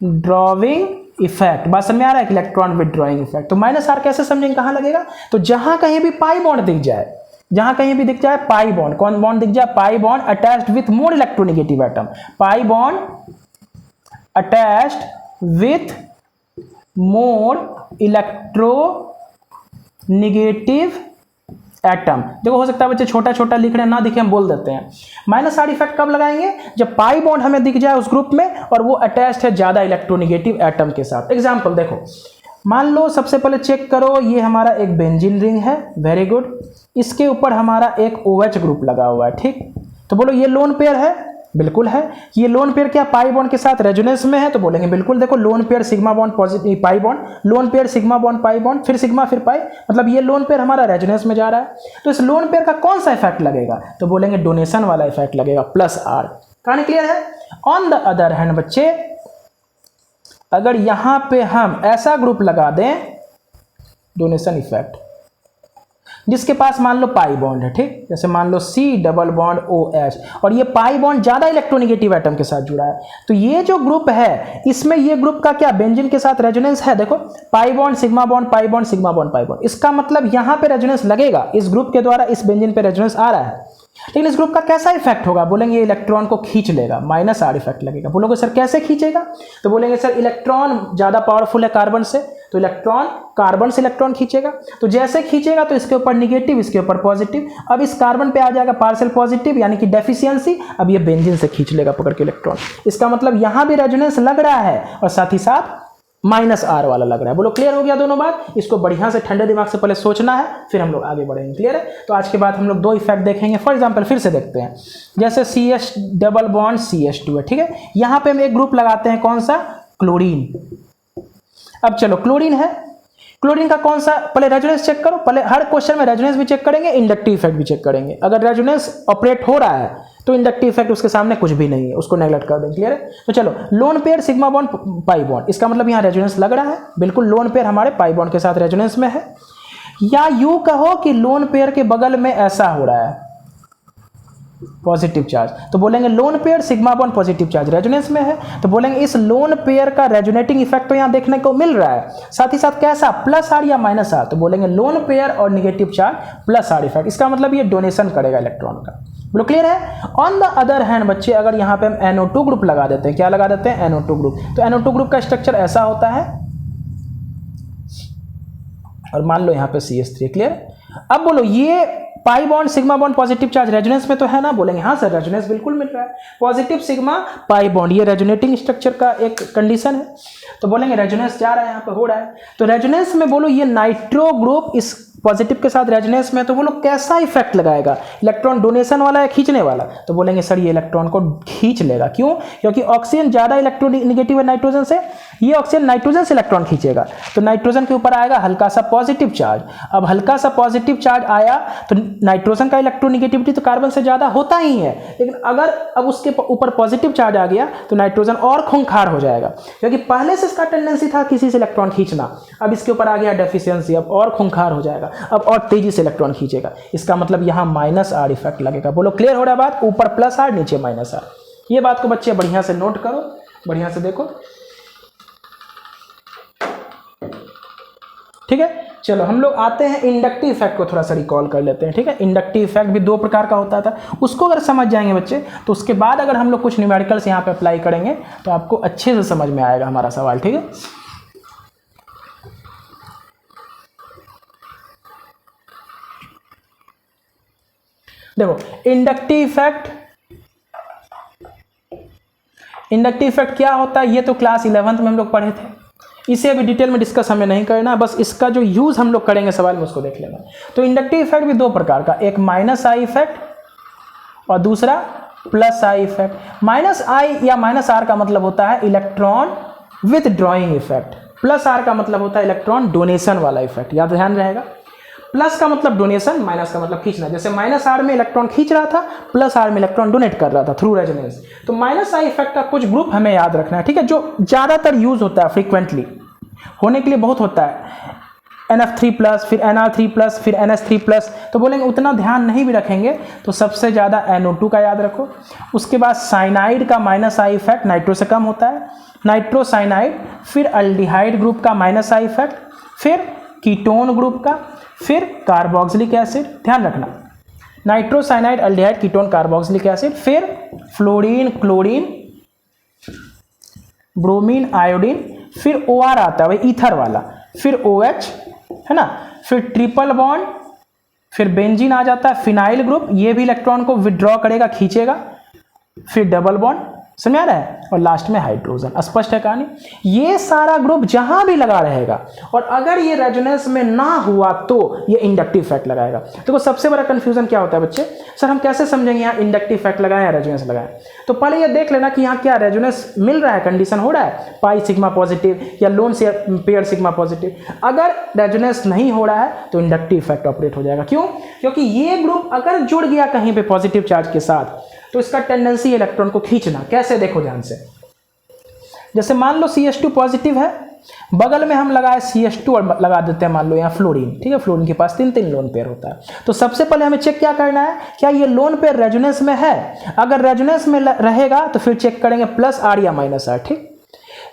drawing effect. बात समझ में आ रहा है? Electron withdrawing effect. तो माइनस आर कैसे समझेंगे कहां लगेगा? तो जहां कहीं भी पाई बॉन्ड दिख जाए, जहां कहीं भी दिख जाए पाई बॉन्ड, कौन बॉन्ड दिख जाए? Pi bond attached with more electronegative atom, pi bond attached with more electronegative atom. देखो हो सकता है बच्चे छोटा छोटा लिख रहे हैं ना दिखे, हम बोल देते हैं। माइनस आर इफेक्ट कब लगाएंगे? जब पाई बॉन्ड हमें दिख जाए उस ग्रुप में और वो अटैच्ड है ज्यादा इलेक्ट्रोनेगेटिव एटम के साथ। एग्जांपल देखो, मान लो सबसे पहले चेक करो, ये हमारा एक बेंजीन रिंग है, वेरी गुड, इसके ऊपर हमारा एक OH ग्रुप लगा हुआ है। ठीक, तो बोलो ये लोन पेयर है? बिल्कुल है। ये लोन पेयर क्या पाई बॉन्ड के साथ रेजोनेंस में है? तो बोलेंगे बिल्कुल। देखो lone pair sigma bond positive pi bond, lone pair sigma bond pi bond, फिर सिग्मा फिर पाई, मतलब ये लोन पेयर हमारा रेजोनेंस में जा रहा है। तो इस लोन पेयर का कौन सा इफेक्ट लगेगा? तो बोलेंगे डोनेशन वाला इफेक्ट लगेगा, प्लस आर। कहानी क्लियर है? ऑन द अदर हैंड बच्चे, अगर यहां पे हम ऐसा ग्रुप लगा दें डोनेशन इफेक्ट जिसके पास मान लो पाई बॉन्ड है, ठीक, जैसे मान लो C डबल बॉन्ड OH, और ये पाई बॉन्ड ज्यादा इलेक्ट्रोनेगेटिव एटम के साथ जुड़ा है, तो ये जो ग्रुप है इसमें ये ग्रुप का क्या बेंजीन के साथ रेजोनेंस है? देखो pi bond sigma bond pi bond sigma bond pi bond, इसका मतलब यहां पे रेजोनेंस लगेगा, इस ग्रुप के द्वारा इस बेंजीन पे रेजोनेंस आ रहा है। लेकिन इस ग्रुप का कैसा इफेक्ट होगा? बोलेंगे इलेक्ट्रॉन को खींच लेगा, माइनस आर इफेक्ट लगेगा। बोलोगे सर कैसे खींचेगा? तो बोलेंगे सर इलेक्ट्रॉन ज्यादा पावरफुल है कार्बन से, तो इलेक्ट्रॉन कार्बन से इलेक्ट्रॉन खींचेगा, तो जैसे खींचेगा तो इसके ऊपर निगेटिव इसके ऊपर पॉजिटिव, अब इस कार्बन पे आ जाएगा पार्शियल पॉजिटिव यानी कि डेफिशिएंसी, अब ये बेंजीन से खींच लेगा पकड़ के इलेक्ट्रॉन। इसका मतलब यहां भी रेजोनेंस लग रहा है और साथ ही साथ माइनस आर वाला लग रहा है। बोलो क्लियर हो गया दोनों बात? इसको बढ़िया से ठंडे दिमाग से पहले सोचना है, फिर हम लोग आगे बढ़ेंगे। क्लियर है? तो आज के बाद हम लोग 2 इफेक्ट देखेंगे। फॉर एग्जांपल फिर से देखते हैं, जैसे CH डबल बॉन्ड CH2 है, ठीक है, यहां पे हम एक ग्रुप लगाते हैं, कौन सा? क्लोरीन। अब चलो क्लोरीन है, क्लोरीन का कौन सा? पहले रेजोनेंस चेक करो, पहले हर क्वेश्चन में रेजोनेंस भी चेक करेंगे, इंडक्टिव इफेक्ट भी चेक करेंगे। अगर रेजोनेंस ऑपरेट हो रहा है तो इंडक्टिव इफेक्ट उसके सामने कुछ भी नहीं है, उसको नेगलेक्ट कर देंगे। क्लियर है? तो चलो lone pair sigma bond pi bond, इसका मतलब यहां रेजोनेंस लग रहा है, बिल्कुल लोन पेयर हमारे पाई बॉन्ड के साथ रेजोनेंस में है। या यूं कहो कि लोन पेयर के बगल में ऐसा हो रहा है, पॉजिटिव चार्ज, तो बोलेंगे lone pair sigma bond positive charge resonance में है, तो बोलेंगे इस लोन पेयर का रेजोनेटिंग इफेक्ट तो यहाँ देखने को मिल रहा है, साथ ही साथ कैसा प्लस आर या माइनस आर, तो बोलेंगे लोन पेयर और negative charge plus R effect, इसका मतलब ये डोनेशन करेगा इलेक्ट्रॉन का। बोलो क्लियर है। ऑन द अदर हैंड बच्चे अगर यहाँ पे हम NO2 ग्रुप लगा देते हैं, क्या लगा देते हैं NO2 ग्रुप, तो NO2 ग्रुप का स्ट्रक्चर ऐसा होता है और मान लो यहाँ पे CH3, क्लियर। अब बोलो ये pi bond sigma bond positive charge resonance में तो है ना, बोलेंगे हाँ सर रेजोनेंस बिल्कुल मिल रहा है, पॉजिटिव सिग्मा पाई बॉन्ड ये रेजोनेटिंग स्ट्रक्चर का एक कंडीशन है, तो बोलेंगे रेजोनेंस जा रहा है यहाँ पे हो रहा है, तो रेजोनेंस में बोलो ये नाइट्रो ग्रुप इस पॉजिटिव के साथ रेजोनेंस में, तो बोलो कैसा इफेक्ट लगाएगा, इलेक्ट्रॉन डोनेशन वाला या खींचने वाला, तो बोलेंगे सर ये इलेक्ट्रॉन को खींच लेगा, क्यों, क्योंकि ऑक्सीजन ज्यादा इलेक्ट्रोनिगेटिव है नाइट्रोजन से, ये ऑक्सीजन नाइट्रोजन से इलेक्ट्रॉन खींचेगा, तो नाइट्रोजन के ऊपर आएगा हल्का सा पॉजिटिव चार्ज, अब हल्का सा पॉजिटिव चार्ज आया तो नाइट्रोजन का इलेक्ट्रोनिगेटिविटी तो कार्बन से ज्यादा होता ही है, लेकिन अगर अब उसके ऊपर पॉजिटिव चार्ज आ गया तो नाइट्रोजन और खूंखार हो जाएगा, क्योंकि पहले से इसका टेंडेंसी था किसी से इलेक्ट्रॉन खींचना, अब इसके ऊपर आ गया डेफिशिएंसी, अब और खूंखार हो जाएगा, अब और तेजी से इलेक्ट्रॉन खींचेगा, इसका मतलब यहां माइनस आर इफेक्ट लगेगा। बोलो क्लियर हो रहा है बात, ऊपर प्लस आर नीचे माइनस आर, ये बात को बच्चे बढ़िया से नोट करो, बढ़िया से देखो, ठीक है। चलो हम लोग आते हैं इंडक्टिव इफेक्ट को थोड़ा सा रिकॉल कर लेते हैं, ठीक है। इंडक्टिव इफेक्ट भी दो प्रकार का होता था, उसको अगर समझ जाएंगे बच्चे तो उसके बाद अगर हम लोग कुछ न्यूमेरिकल्स यहाँ पे अप्लाई करेंगे तो आपको अच्छे से समझ में आएगा हमारा सवाल, ठीक है। देखो इंडक्टिव इफेक्ट क्या होता है, ये तो क्लास 11th में हम लोग पढ़े थे, इसे अभी डिटेल में डिस्कस हमें नहीं करना, बस इसका जो यूज हम लोग करेंगे सवाल में उसको देख लेना। तो इंडक्टिव इफेक्ट भी दो प्रकार का, एक माइनस आई इफेक्ट और दूसरा plus I effect. Minus I या माइनस आर का मतलब होता है electron withdrawing effect, plus R का मतलब होता है इलेक्ट्रॉन डोनेशन वाला इफेक्ट, याद ध्यान रहेगा। प्लस का मतलब डोनेशन, माइनस का मतलब खींचना, जैसे माइनस आर में इलेक्ट्रॉन खींच रहा था, प्लस आर में इलेक्ट्रॉन डोनेट कर रहा था थ्रू रेजोनेंस। तो माइनस आई इफेक्ट का कुछ ग्रुप हमें याद रखना है, ठीक है, जो ज्यादातर यूज होता है, फ्रीक्वेंटली होने के लिए बहुत होता है, NF3+, फिर NR3+, फिर NS3+, तो बोलेंगे उतना ध्यान नहीं भी रखेंगे तो सबसे ज़्यादा NO2 का याद रखो। उसके बाद साइनाइड का माइनस आई इफेक्ट नाइट्रो से कम होता है, नाइट्रोसाइनाइड, फिर अल्डिहाइड ग्रुप का माइनस आई इफेक्ट, फिर कीटोन ग्रुप का, फिर कार्बोक्सिलिक एसिड, ध्यान रखना नाइट्रोसाइनाइड अल्डिहाइड कीटोन कार्बोक्सिलिक एसिड, फिर फ्लोरीन क्लोरीन ब्रोमीन आयोडीन, फिर OR आता है वही ईथर वाला, फिर OH है ना, फिर ट्रिपल बॉन्ड, फिर बेंजीन आ जाता है, फिनाइल ग्रुप, ये भी इलेक्ट्रॉन को विड्रॉ करेगा खींचेगा, फिर डबल बॉन्ड, समझ आ रहा है, और लास्ट में हाइड्रोजन। स्पष्ट है कहानी, ये सारा ग्रुप जहां भी लगा रहेगा और अगर ये रेजोनेंस में ना हुआ तो ये इंडक्टिव इफेक्ट लगाएगा। तो सबसे बड़ा कंफ्यूजन क्या होता है बच्चे, सर हम कैसे समझेंगे यहाँ इंडक्टिव इफेक्ट लगाए या रेजोनेंस लगाए, तो पहले ये देख लेना कि यहाँ क्या रेजोनेंस मिल रहा है, कंडीशन हो रहा है पाई सिग्मा पॉजिटिव या लोन से पेयर सिग्मा पॉजिटिव। अगर रेजोनेंस नहीं हो रहा है तो इंडक्टिव इफेक्ट ऑपरेट हो जाएगा, क्यों, क्योंकि ये ग्रुप अगर जुड़ गया कहीं पे पॉजिटिव चार्ज के साथ तो इसका टेंडेंसी इलेक्ट्रॉन को खींचना, कैसे देखो ध्यान से, जैसे मान लो CH2 पॉजिटिव है, बगल में हम लगाए CH2 और लगा देते हैं मान लो यहाँ फ्लोरीन, ठीक है, फ्लोरीन के पास 3 लोन पेयर होता है, तो सबसे पहले हमें चेक क्या करना है, क्या ये लोन पेयर रेजोनेंस में है, अगर रेजोनेंस में रहेगा तो फिर चेक करेंगे प्लस आर या माइनस आर, ठीक।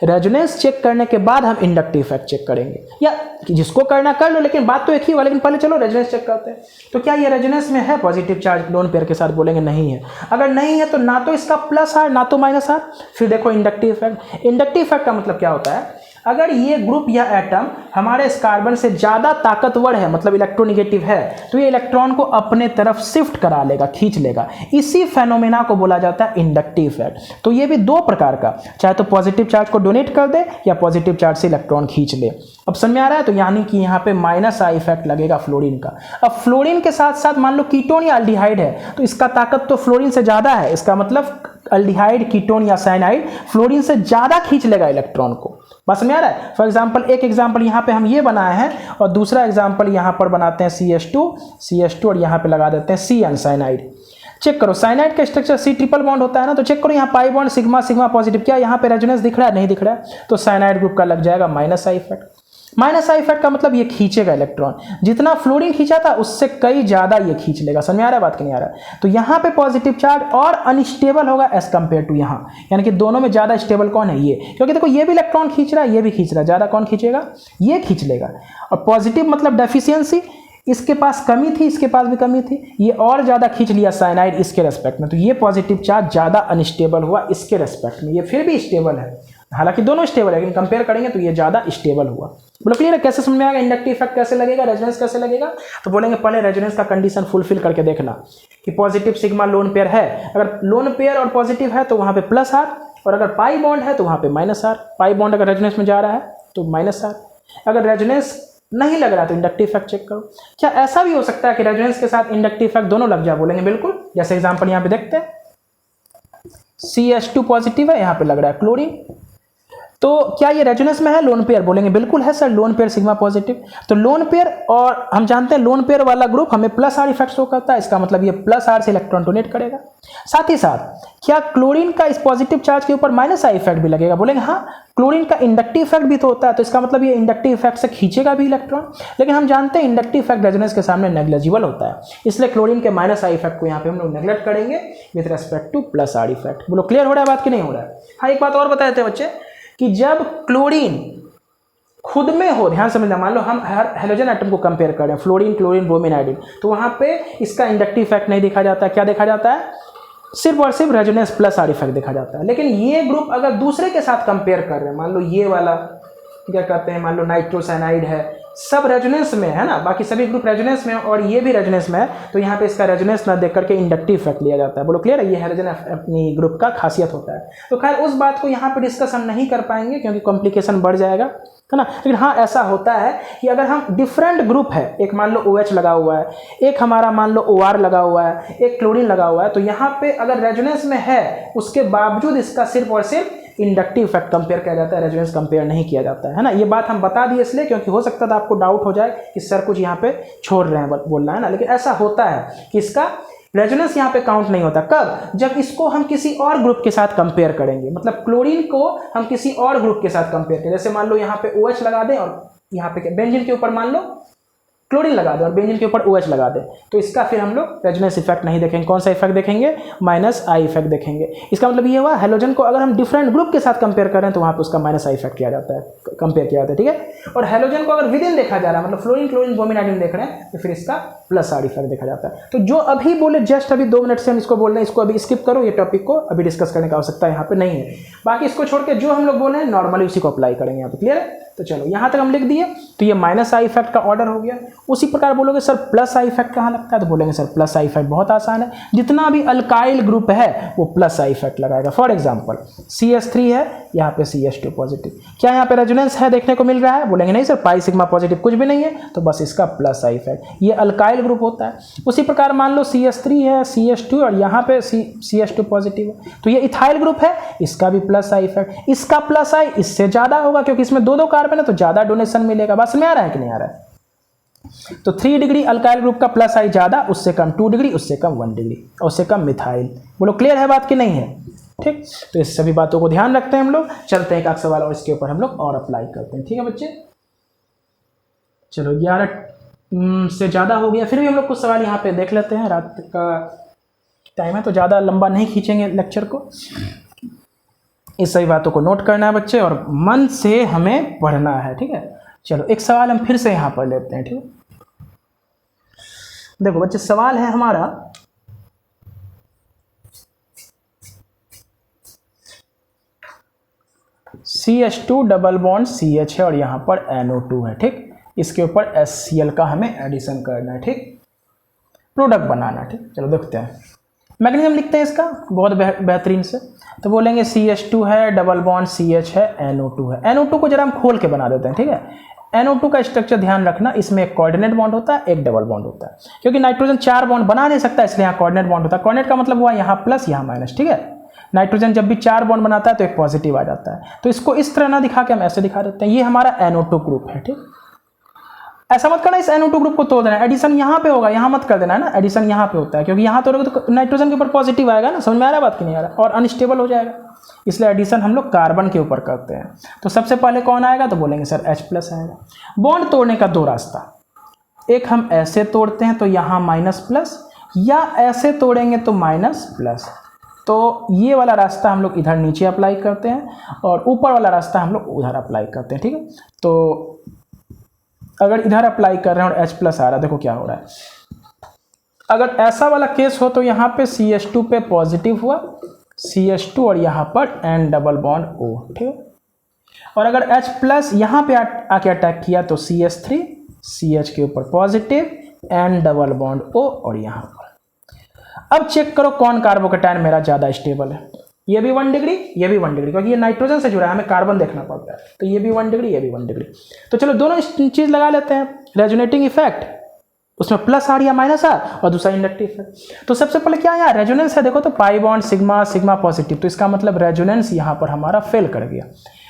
रेजोनेंस चेक करने के बाद हम इंडक्टिव इफेक्ट चेक करेंगे, या जिसको करना कर लो, लेकिन बात तो एक ही हुआ, लेकिन पहले चलो रेजोनेंस चेक करते हैं। तो क्या ये रेजोनेंस में है पॉजिटिव चार्ज लोन पेयर के साथ, बोलेंगे नहीं है। अगर नहीं है तो ना तो इसका प्लस आर ना तो माइनस आर, फिर देखो इंडक्टिव इफेक्ट। इंडक्टिव इफेक्ट का मतलब क्या होता है, अगर ये ग्रुप या एटम हमारे इस कार्बन से ज्यादा ताकतवर है, मतलब इलेक्ट्रोनिगेटिव है, तो ये इलेक्ट्रॉन को अपने तरफ शिफ्ट करा लेगा, खींच लेगा, इसी फेनोमेना को बोला जाता है इंडक्टिव इफेक्ट। तो ये भी दो प्रकार का, चाहे तो पॉजिटिव चार्ज को डोनेट कर दे या पॉजिटिव चार्ज से इलेक्ट्रॉन खींच ले। अब समझ में आ रहा है, तो यानी कि यहाँ पे माइनस आई इफेक्ट लगेगा फ्लोरीन का। अब फ्लोरीन के साथ साथ मान लो कीटोन या अल्डिहाइड है, तो इसका ताकत तो फ्लोरीन से ज्यादा है, इसका मतलब अल्डिहाइड कीटोन या साइनाइड फ्लोरीन से ज्यादा खींच लेगा इलेक्ट्रॉन को। बस में आ रहा है। फॉर एग्जांपल एक एग्जांपल यहाँ पे हम ये बनाए हैं और दूसरा एग्जांपल यहाँ पर बनाते हैं CH2 और यहाँ पे लगा देते हैं CN साइनाइड। चेक करो साइनाइड का स्ट्रक्चर C ट्रिपल बॉन्ड होता है ना, तो चेक करो यहाँ pi bond sigma sigma positive, क्या यहाँ पे रेजोनेंस दिख रहा है, नहीं दिख रहा है, तो साइनाइड ग्रुप का लग जाएगा minus I effect. Minus I effect का मतलब ये खींचेगा इलेक्ट्रॉन, जितना फ्लोरीन खींचा था उससे कई ज्यादा ये खींच लेगा। समझ में आ रहा है बात कि नहीं आ रहा है? तो यहाँ पे पॉजिटिव चार्ज और अनस्टेबल होगा एज कंपेयर टू यहाँ, यानी कि दोनों में ज्यादा स्टेबल कौन है? ये, क्योंकि देखो ये भी इलेक्ट्रॉन खींच रहा है, ये भी खींच रहा है, ज्यादा कौन खींचेगा? ये खींच लेगा। और पॉजिटिव मतलब डेफिशिएंसी, इसके पास कमी थी, इसके पास भी कमी थी, ये और ज्यादा खींच लिया साइनाइड इसके रेस्पेक्ट में, तो ये पॉजिटिव चार्ज ज्यादा अनस्टेबल हुआ इसके रेस्पेक्ट में। ये फिर भी स्टेबल है, हालांकि दोनों स्टेबल है, लेकिन कंपेयर करेंगे तो ये ज्यादा स्टेबल हुआ। बोलो क्लियर है? कैसे समझ में आएगा? इंडक्टिव इफेक्ट कैसे लगेगा, रेजोनेंस कैसे लगेगा? तो बोलेंगे पहले रेजोनेंस का कंडीशन फुलफिल करके देखना कि पॉजिटिव सिग्मा लोन पेयर है, अगर लोन पेयर और पॉजिटिव है तो वहां पे प्लस आर, और अगर पाई बॉन्ड है तो वहां पे माइनस आर। पाई बॉन्ड अगर रेजोनेंस में जा रहा है तो माइनस आर, अगर रेजोनेंस नहीं लग रहा तो इंडक्टिव इफेक्ट चेक करो। क्या ऐसा भी हो सकता है कि रेजोनेंस के साथ इंडक्टिव इफेक्ट दोनों लग जाए? बोलेंगे बिल्कुल। जैसे एग्जांपल यहाँ पे देखते हैं, CH2 पॉजिटिव है, यहाँ पे लग रहा है क्लोरीन, तो क्या ये रेजोनेंस में है लोन पेयर? बोलेंगे बिल्कुल है sir, lone pair sigma positive. तो लोन पेयर, और हम जानते हैं लोन पेयर वाला ग्रुप हमें प्लस आर इफेक्ट शो करता है, इसका मतलब ये प्लस आर से इलेक्ट्रॉन डोनेट करेगा। साथ ही साथ क्या क्लोरीन का इस पॉजिटिव चार्ज के ऊपर माइनस आई इफेक्ट भी लगेगा? बोलेंगे हाँ, क्लोरीन का इंडक्टिव इफेक्ट भी तो होता है, तो इसका मतलब ये इंडक्टिव इफेक्ट से खींचेगा भी इलेक्ट्रॉन, लेकिन हम जानते हैं इंडक्टिव इफेक्ट रेजोनेंस के सामने नेग्लिजिबल होता है, इसलिए क्लोरीन के माइनस आई इफेक्ट को यहाँ पे हम लोग नेग्लेक्ट करेंगे with respect two plus R effect. बोलो क्लियर हो रहा है बात कि नहीं हो रहा है? हाँ, एक बात और बता देते हैं बच्चे कि जब क्लोरीन खुद में हो, ध्यान समझना, मान लो हम हेलोजन एटम को कंपेयर करें, फ्लोरीन, क्लोरीन, ब्रोमीन, आयोडीन, तो वहां पे इसका इंडक्टिव इफेक्ट नहीं देखा जाता। क्या देखा जाता है? सिर्फ और सिर्फ रेजोनेंस प्लस आर इफेक्ट देखा जाता है। लेकिन ये ग्रुप अगर दूसरे के साथ कंपेयर कर रहे हैं, मान लो ये वाला क्या कहते हैं, मान लो नाइट्रोसाइनाइड है, सब रेजोनेंस में है ना, बाकी सभी ग्रुप रेजोनेंस में और ये भी रेजोनेंस में है, तो यहाँ पे इसका रेजोनेंस ना देख करके इंडक्टिव इफेक्ट लिया जाता है। बोलो क्लियर है? ये हेलोजन अपनी ग्रुप का खासियत होता है। तो खैर उस बात को यहाँ पे डिस्कस हम नहीं कर पाएंगे क्योंकि कॉम्प्लिकेशन बढ़ जाएगा, है ना। लेकिन हाँ, ऐसा होता है कि अगर हम डिफरेंट ग्रुप है, एक मान लो OH लगा हुआ है, एक हमारा मान लो OR लगा हुआ है, एक क्लोरीन लगा हुआ है, तो यहाँ पे अगर रेजोनेंस में है उसके बावजूद इसका सिर्फ और सिर्फ इंडक्टिव इफेक्ट कंपेयर किया जाता है, रेजोनेंस कंपेयर नहीं किया जाता है ना। ये बात हम बता दिए इसलिए क्योंकि हो सकता था आपको डाउट हो जाए कि सर कुछ यहाँ पे छोड़ रहे हैं बोलना, है ना। लेकिन ऐसा होता है कि इसका रेजोनेंस यहाँ पे काउंट नहीं होता। कब? जब इसको हम किसी और ग्रुप के साथ कंपेयर करेंगे, मतलब क्लोरीन को हम किसी और ग्रुप के साथ कंपेयर करें। जैसे मान लो यहाँ पे OH लगा दें और यहाँ पे बेंजीन के ऊपर मान लो क्लोरीन लगा दें और बेंजीन के ऊपर OH लगा दें, तो इसका फिर हम लोग रेजोनेंस इफेक्ट नहीं देखेंगे। कौन सा इफेक्ट देखेंगे? माइनस आई इफेक्ट देखेंगे। इसका मतलब ये हुआ हेलोजन को अगर हम डिफरेंट ग्रुप के साथ कंपेयर करें तो वहाँ पे उसका माइनस आई इफेक्ट किया जाता है, कंपेयर किया जाता है, ठीक है। और हेलोजन को अगर विद इन देखा जा रहा है, मतलब फ्लोरीन, क्लोरीन, ब्रोमीन, आयोडीन देख रहे हैं, तो फिर इसका प्लस आर इफेक्ट देखा जाता है। तो जो अभी बोले, जस्ट अभी 2 मिनट से हम इसको बोल रहे हैं, इसको अभी स्किप करो, ये टॉपिक को अभी डिस्कस करने की आवश्यकता यहाँ पे नहीं है। बाकी इसको छोड़ के जो हम लोग बोले हैं नॉर्मली उसी को अप्लाई करेंगे यहाँ पे। क्लियर है? तो चलो यहाँ तक हम लिख दिए, तो ये माइनस आई इफेक्ट का ऑर्डर हो गया। उसी प्रकार बोलोगे सर प्लस आई इफेक्ट कहाँ लगता है, तो बोलेंगे सर प्लस आई इफेक्ट बहुत आसान है, जितना भी अल्काइल ग्रुप है वो प्लस आई इफेक्ट लगाएगा। फॉर एग्जांपल CH3 है, यहाँ पे CH2 पॉजिटिव, क्या यहाँ पे रेजोनेंस है देखने को मिल रहा है? बोलेंगे नहीं सर, पाई सिग्मा पॉजिटिव कुछ भी नहीं है, तो बस इसका प्लस आई इफेक्ट, ये अल्काइल ग्रुप होता है। उसी प्रकार मान लो CH3 है, CH2 और यहाँ पे CH2 पॉजिटिव है, तो ये इथाइल ग्रुप है, इसका भी प्लस आई इफेक्ट। इसका प्लस आई इससे ज्यादा होगा क्योंकि इसमें 2 कार्बन है, तो ज्यादा डोनेशन मिलेगा। बस में आ रहा है कि नहीं आ रहा है? तो 3 डिग्री अल्काइल ग्रुप का प्लस आई ज्यादा, उससे कम 2 डिग्री, उससे कम 1 डिग्री, और उससे कम मिथाइल। बोलो क्लियर है बात कि नहीं है? ठीक, तो इस सभी बातों को ध्यान रखते हैं हम लोग। चलते हैं एक सवाल और इसके ऊपर हम लोग और अप्लाई करते हैं, ठीक है बच्चे। चलो 11 से ज़्यादा हो गया, फिर भी हम लोग कुछ सवाल यहाँ पे देख लेते हैं। रात का टाइम है तो ज़्यादा लंबा नहीं खींचेंगे लेक्चर को। इस सभी बातों को नोट करना है बच्चे और मन से हमें पढ़ना है, ठीक है। चलो एक सवाल हम फिर से यहाँ पर लेते हैं, ठीक है। देखो बच्चे, सवाल है हमारा CH2 डबल बॉन्ड CH है और यहाँ पर NO2 है, ठीक। इसके ऊपर HCl का हमें एडिशन करना है, ठीक, प्रोडक्ट बनाना है, ठीक। चलो देखते हैं, मैग्नीशियम लिखते हैं इसका बहुत बेहतरीन से। तो बोलेंगे CH2 है, डबल बॉन्ड CH है, NO2 है। NO2 को जरा हम खोल के बना देते हैं, ठीक है। NO2 का स्ट्रक्चर ध्यान रखना, इसमें एक कोऑर्डिनेट बॉन्ड होता है, एक डबल बॉन्ड होता है, क्योंकि नाइट्रोजन 4 बॉन्ड बना नहीं सकता, इसलिए यहाँ कोऑर्डिनेट बॉन्ड होता है। कोऑर्डिनेट का मतलब हुआ यहाँ प्लस यहाँ माइनस, ठीक है। नाइट्रोजन जब भी 4 बॉन्ड बनाता है तो एक पॉजिटिव आ जाता है, तो इसको इस तरह ना दिखा के हम ऐसे दिखा देते हैं। ये हमारा NO2 ग्रुप है, ठीक। ऐसा मत करना इस NO2 ग्रुप को तोड़ देना, एडिशन यहाँ पे होगा, यहाँ मत कर देना है ना, एडिशन यहाँ पे होता है, क्योंकि यहाँ तोड़ोगे तो नाइट्रोजन के ऊपर पॉजिटिव आएगा ना, समझ में आ रहा है बात कि नहीं आ रहा, और अनस्टेबल हो जाएगा, इसलिए एडिशन हम लोग कार्बन के ऊपर करते हैं। तो सबसे पहले कौन आएगा, तो बोलेंगे सर H+ आएगा। बॉन्ड तोड़ने का दो रास्ता, एक हम ऐसे तोड़ते हैं तो यहाँ -+, या ऐसे तोड़ेंगे तो -+। तो ये वाला रास्ता हम लोग इधर नीचे अप्लाई करते हैं और ऊपर वाला रास्ता हम लोग उधर अप्लाई करते हैं, ठीक है। तो अगर इधर अप्लाई कर रहे हैं और H+ आ रहा है, देखो क्या हो रहा है, अगर ऐसा वाला केस हो तो यहाँ पे CH2 पे पॉजिटिव हुआ, CH2 और यहाँ पर N डबल बॉन्ड O, ठीक है। और अगर H+ यहाँ पे आके अटैक किया तो CH3 CH के ऊपर positive, N double bond O और यहाँ पर। अब चेक करो कौन कार्बोकेटायन मेरा ज़्यादा स्टेबल है, ये भी 1 डिग्री, ये भी 1 डिग्री, क्योंकि ये नाइट्रोजन से जुड़ा है, हमें कार्बन देखना पड़ता है, तो ये भी 1 डिग्री, ये भी 1 डिग्री। तो चलो दोनों चीज़ लगा लेते हैं, रेजोनेटिंग इफेक्ट, उसमें +R या -R, और दूसरा इंडक्टिव इफेक्ट। तो सबसे पहले क्या यहाँ रेजोनेंस है, देखो तो pi bond sigma sigma positive, तो इसका मतलब रेजोनेंस यहाँ पर हमारा फेल कर गया।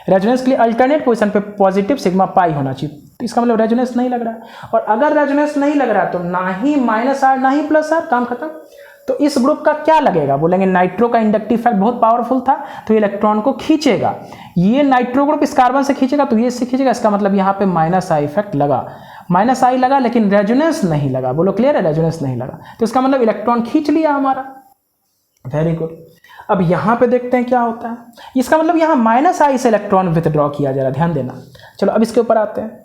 रेजोनेंस के लिए अल्टरनेट पोजीशन पे पॉजिटिव सिग्मा पाई होना चाहिए, तो इसका मतलब रेजोनेंस नहीं लग रहा है। और अगर रेजोनेंस नहीं लग रहा है तो ना ही -R ना ही +R, काम खत्म। तो इस ग्रुप का क्या लगेगा, बोलेंगे नाइट्रो का इंडक्टिव इफेक्ट बहुत पावरफुल था, तो ये इलेक्ट्रॉन को खींचेगा, ये नाइट्रो ग्रुप इस कार्बन से खींचेगा तो ये इससे खींचेगा, इसका मतलब यहाँ पे -I इफेक्ट लगा, -I लगा, लेकिन रेजोनेंस नहीं लगा। बोलो क्लियर है, रेजोनेंस नहीं लगा, तो इसका मतलब इलेक्ट्रॉन खींच लिया हमारा। Very good. अब यहाँ पे देखते हैं क्या होता है, इसका मतलब यहाँ -I से इलेक्ट्रॉन विथड्रॉ किया जा रहा है, ध्यान देना। चलो अब इसके ऊपर आते हैं,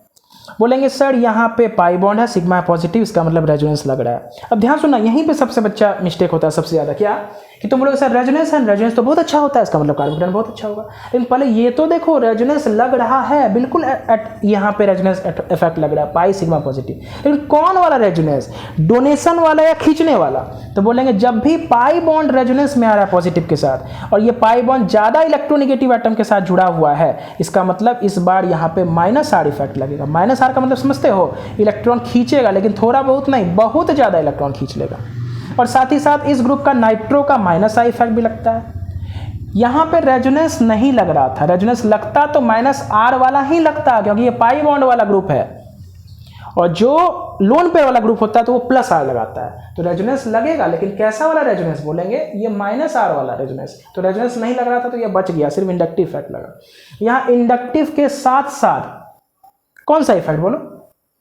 बोलेंगे सर यहाँ पे पाई बॉन्ड है, सिग्मा पॉजिटिव, इसका मतलब रेजोनेंस लग रहा है। अब ध्यान सुनना, यहीं पे सबसे बच्चा मिस्टेक होता है सबसे ज़्यादा, क्या कि तुम बोलोगे सर रेजोनेंस है, रेजोनेंस तो बहुत अच्छा होता है, इसका मतलब कार्बोकेटायन बहुत अच्छा होगा। लेकिन पहले ये तो देखो, रेजोनेंस लग रहा है बिल्कुल, यहाँ पे रेजोनेंस इफेक्ट लग रहा है, पाई सिग्मा पॉजिटिव, लेकिन कौन वाला रेजोनेंस, डोनेशन वाला या खींचने वाला। तो बोलेंगे जब भी पाई बॉन्ड रेजोनेंस में आ रहा है पॉजिटिव के साथ, और ये पाई बॉन्ड ज़्यादा इलेक्ट्रोनिगेटिव एटम के साथ जुड़ा हुआ है, इसका मतलब इस बार यहाँ पे -R इफेक्ट लगेगा। -R का मतलब समझते हो, इलेक्ट्रॉन खींचेगा, लेकिन थोड़ा बहुत नहीं, बहुत ज़्यादा इलेक्ट्रॉन खींच लेगा। और साथ ही साथ इस ग्रुप का नाइट्रो का -I इफेक्ट भी लगता है। यहाँ पे रेजोनेंस नहीं लग रहा था, रेजोनेंस लगता तो -R वाला ही लगता, क्योंकि ये पाई बॉन्ड वाला ग्रुप है, और जो लोन पेयर वाला ग्रुप होता है तो वो +R लगाता है, तो रेजोनेंस लगेगा, लेकिन कैसा वाला रेजोनेंस, बोलेंगे ये -R वाला रेजोनेंस। तो रेजोनेंस नहीं लग रहा था तो ये बच गया, सिर्फ इंडक्टिव इफेक्ट लगा। यहाँ इंडक्टिव के साथ साथ कौन सा इफेक्ट, बोलो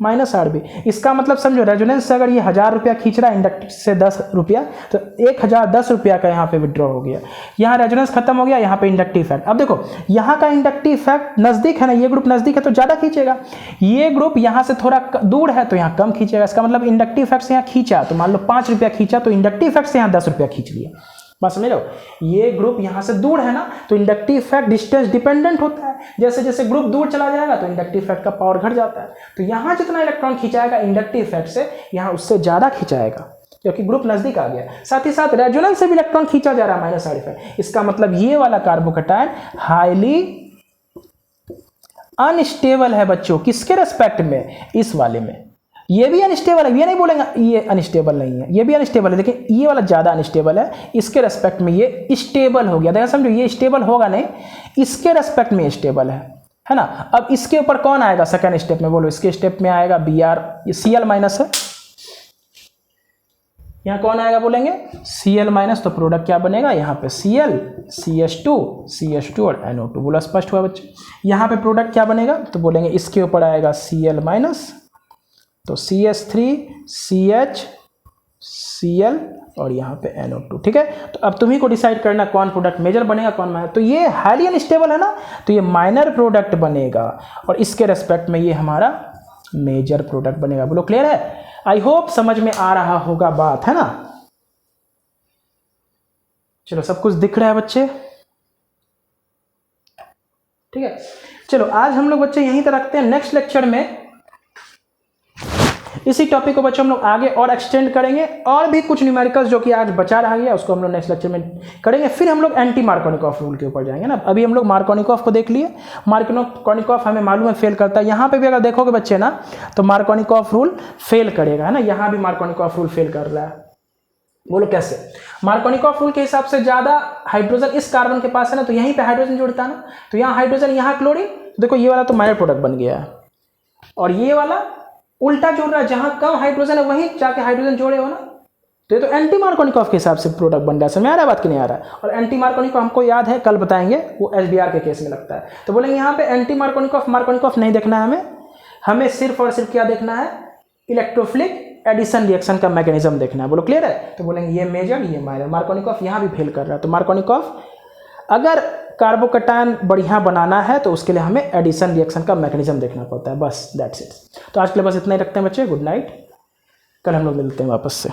-R भी। इसका मतलब समझो, रेजोनेंस से अगर ये 1000 रुपया खींच रहा है इंडक्टिव से 10 रुपया, तो 1010 रुपया का यहाँ पे विड्रॉ हो गया, यहाँ रेजोनेंस खत्म हो गया, यहाँ पे इंडक्टिव इफेक्ट। अब देखो यहाँ का इंडक्टिव इफेक्ट नजदीक है ना, ये ग्रुप नजदीक है तो ज्यादा खींचेगा, ये ग्रुप यहाँ से थोड़ा दूर है तो यहाँ कम खींचेगा। इसका मतलब इंडक्टिव इफेक्ट से यहाँ खींचा, तो मान लो 5 रुपया खींचा, तो इंडक्टिव इफेक्ट से यहाँ 10 रुपया खींच लिया। बात समझ लो, ये ग्रुप यहाँ से दूर है ना, तो इंडक्टिव इफेक्ट डिस्टेंस डिपेंडेंट होता है, जैसे जैसे ग्रुप दूर चला जाएगा तो इंडक्टिव इफेक्ट का पावर घट जाता है। तो यहाँ जितना इलेक्ट्रॉन खिंचाएगा इंडक्टिव इफेक्ट से, यहाँ उससे ज़्यादा खिंचाएगा, क्योंकि ग्रुप नजदीक आ गया। साथ ही साथ रेजोनेंस से भी इलेक्ट्रॉन खींचा जा रहा है -R इफेक्ट। इसका मतलब ये वाला कार्बोकेटायन हाईली अनस्टेबल है बच्चों, किसके रेस्पेक्ट में, इस वाले में। ये भी अनस्टेबल है, ये नहीं बोलेंगे ये अनस्टेबल नहीं है, ये भी अनस्टेबल है, लेकिन ये वाला ज़्यादा अनस्टेबल है, इसके रेस्पेक्ट में ये स्टेबल हो गया। देखा समझो, ये स्टेबल होगा नहीं, इसके रेस्पेक्ट में स्टेबल है ना। अब इसके ऊपर कौन आएगा सेकंड स्टेप में, बोलो इसके स्टेप में आएगा Br, ये Cl- है, यहाँ कौन आएगा, बोलेंगे Cl-, तो प्रोडक्ट क्या बनेगा, यहाँ पे Cl, CH2 और NO2। बोला स्पष्ट हुआ बच्चे। यहाँ पे प्रोडक्ट क्या बनेगा, तो बोलेंगे इसके ऊपर आएगा Cl-, तो CH3 CH Cl और यहाँ पे NO2, ठीक है। तो अब तुम्ही को डिसाइड करना कौन प्रोडक्ट मेजर बनेगा कौन माइनर। तो ये हाईली अनस्टेबल है ना, तो ये माइनर प्रोडक्ट बनेगा, और इसके रेस्पेक्ट में ये हमारा मेजर प्रोडक्ट बनेगा। बोलो क्लियर है, आई होप समझ में आ रहा होगा बात, है ना। चलो सब कुछ दिख रहा है बच्चे, ठीक है। चलो आज हम लोग बच्चे यहीं तक रखते हैं, नेक्स्ट लेक्चर में इसी टॉपिक को बच्चों हम लोग आगे और एक्सटेंड करेंगे, और भी कुछ न्यूमेरिकल्स जो कि आज बचा रह गया उसको हम लोग नेक्स्ट लेक्चर में करेंगे। फिर हम लोग एंटी मार्कोनिकॉफ रूल के ऊपर जाएंगे ना। अभी हम लोग मार्कोनिकॉफ को देख लिए, मार्कोनिकॉफ हमें मालूम है फेल करता है। यहाँ पे भी अगर देखोगे बच्चे ना, तो मार्कोनिकॉफ रूल फेल करेगा, है ना। यहाँ भी मार्कोनिकॉफ रूल फेल कर रहा है। बोलो कैसे, मार्कोनिकॉफ रूल के हिसाब से ज़्यादा हाइड्रोजन इस कार्बन के पास है ना, तो यहीं पे हाइड्रोजन जुड़ता है ना, तो यहाँ हाइड्रोजन यहाँ क्लोरीन, देखो ये वाला तो माइनर प्रोडक्ट बन गया है, और ये वाला उल्टा जोड़ रहा है, जहां कम हाइड्रोजन है वहीं जाके हाइड्रोजन जोड़े हो ना, तो ये तो एंटी मार्कोनिकॉफ के हिसाब से प्रोडक्ट बन रहा है। समझ में आ रहा है बात कि नहीं आ रहा है? और एंटी मार्कोनिकॉफ हमको याद है, कल बताएंगे, वो एसबीआर के केस में लगता है। तो बोलेंगे यहाँ पे एंटी मार्कोनिकॉफ मार्कोनिकॉफ नहीं देखना है हमें सिर्फ और सिर्फ क्या देखना है, इलेक्ट्रोफिलिक एडिशन रिएक्शन का मैकेनिज्म देखना है। बोलो क्लियर है? तो बोलेंगे ये मेजर ये माइनर। मार्कोनिकॉफ यहाँ भी फेल कर रहा है, तो मार्कोनिकॉफ अगर कार्बोकैटायन बढ़िया बनाना है तो उसके लिए हमें एडिशन रिएक्शन का मैकेनिज्म देखना पड़ता है। बस दैट्स इट। तो आज के लिए बस इतना ही रखते हैं बच्चे। गुड नाइट, कल हम लोग मिलते हैं वापस से।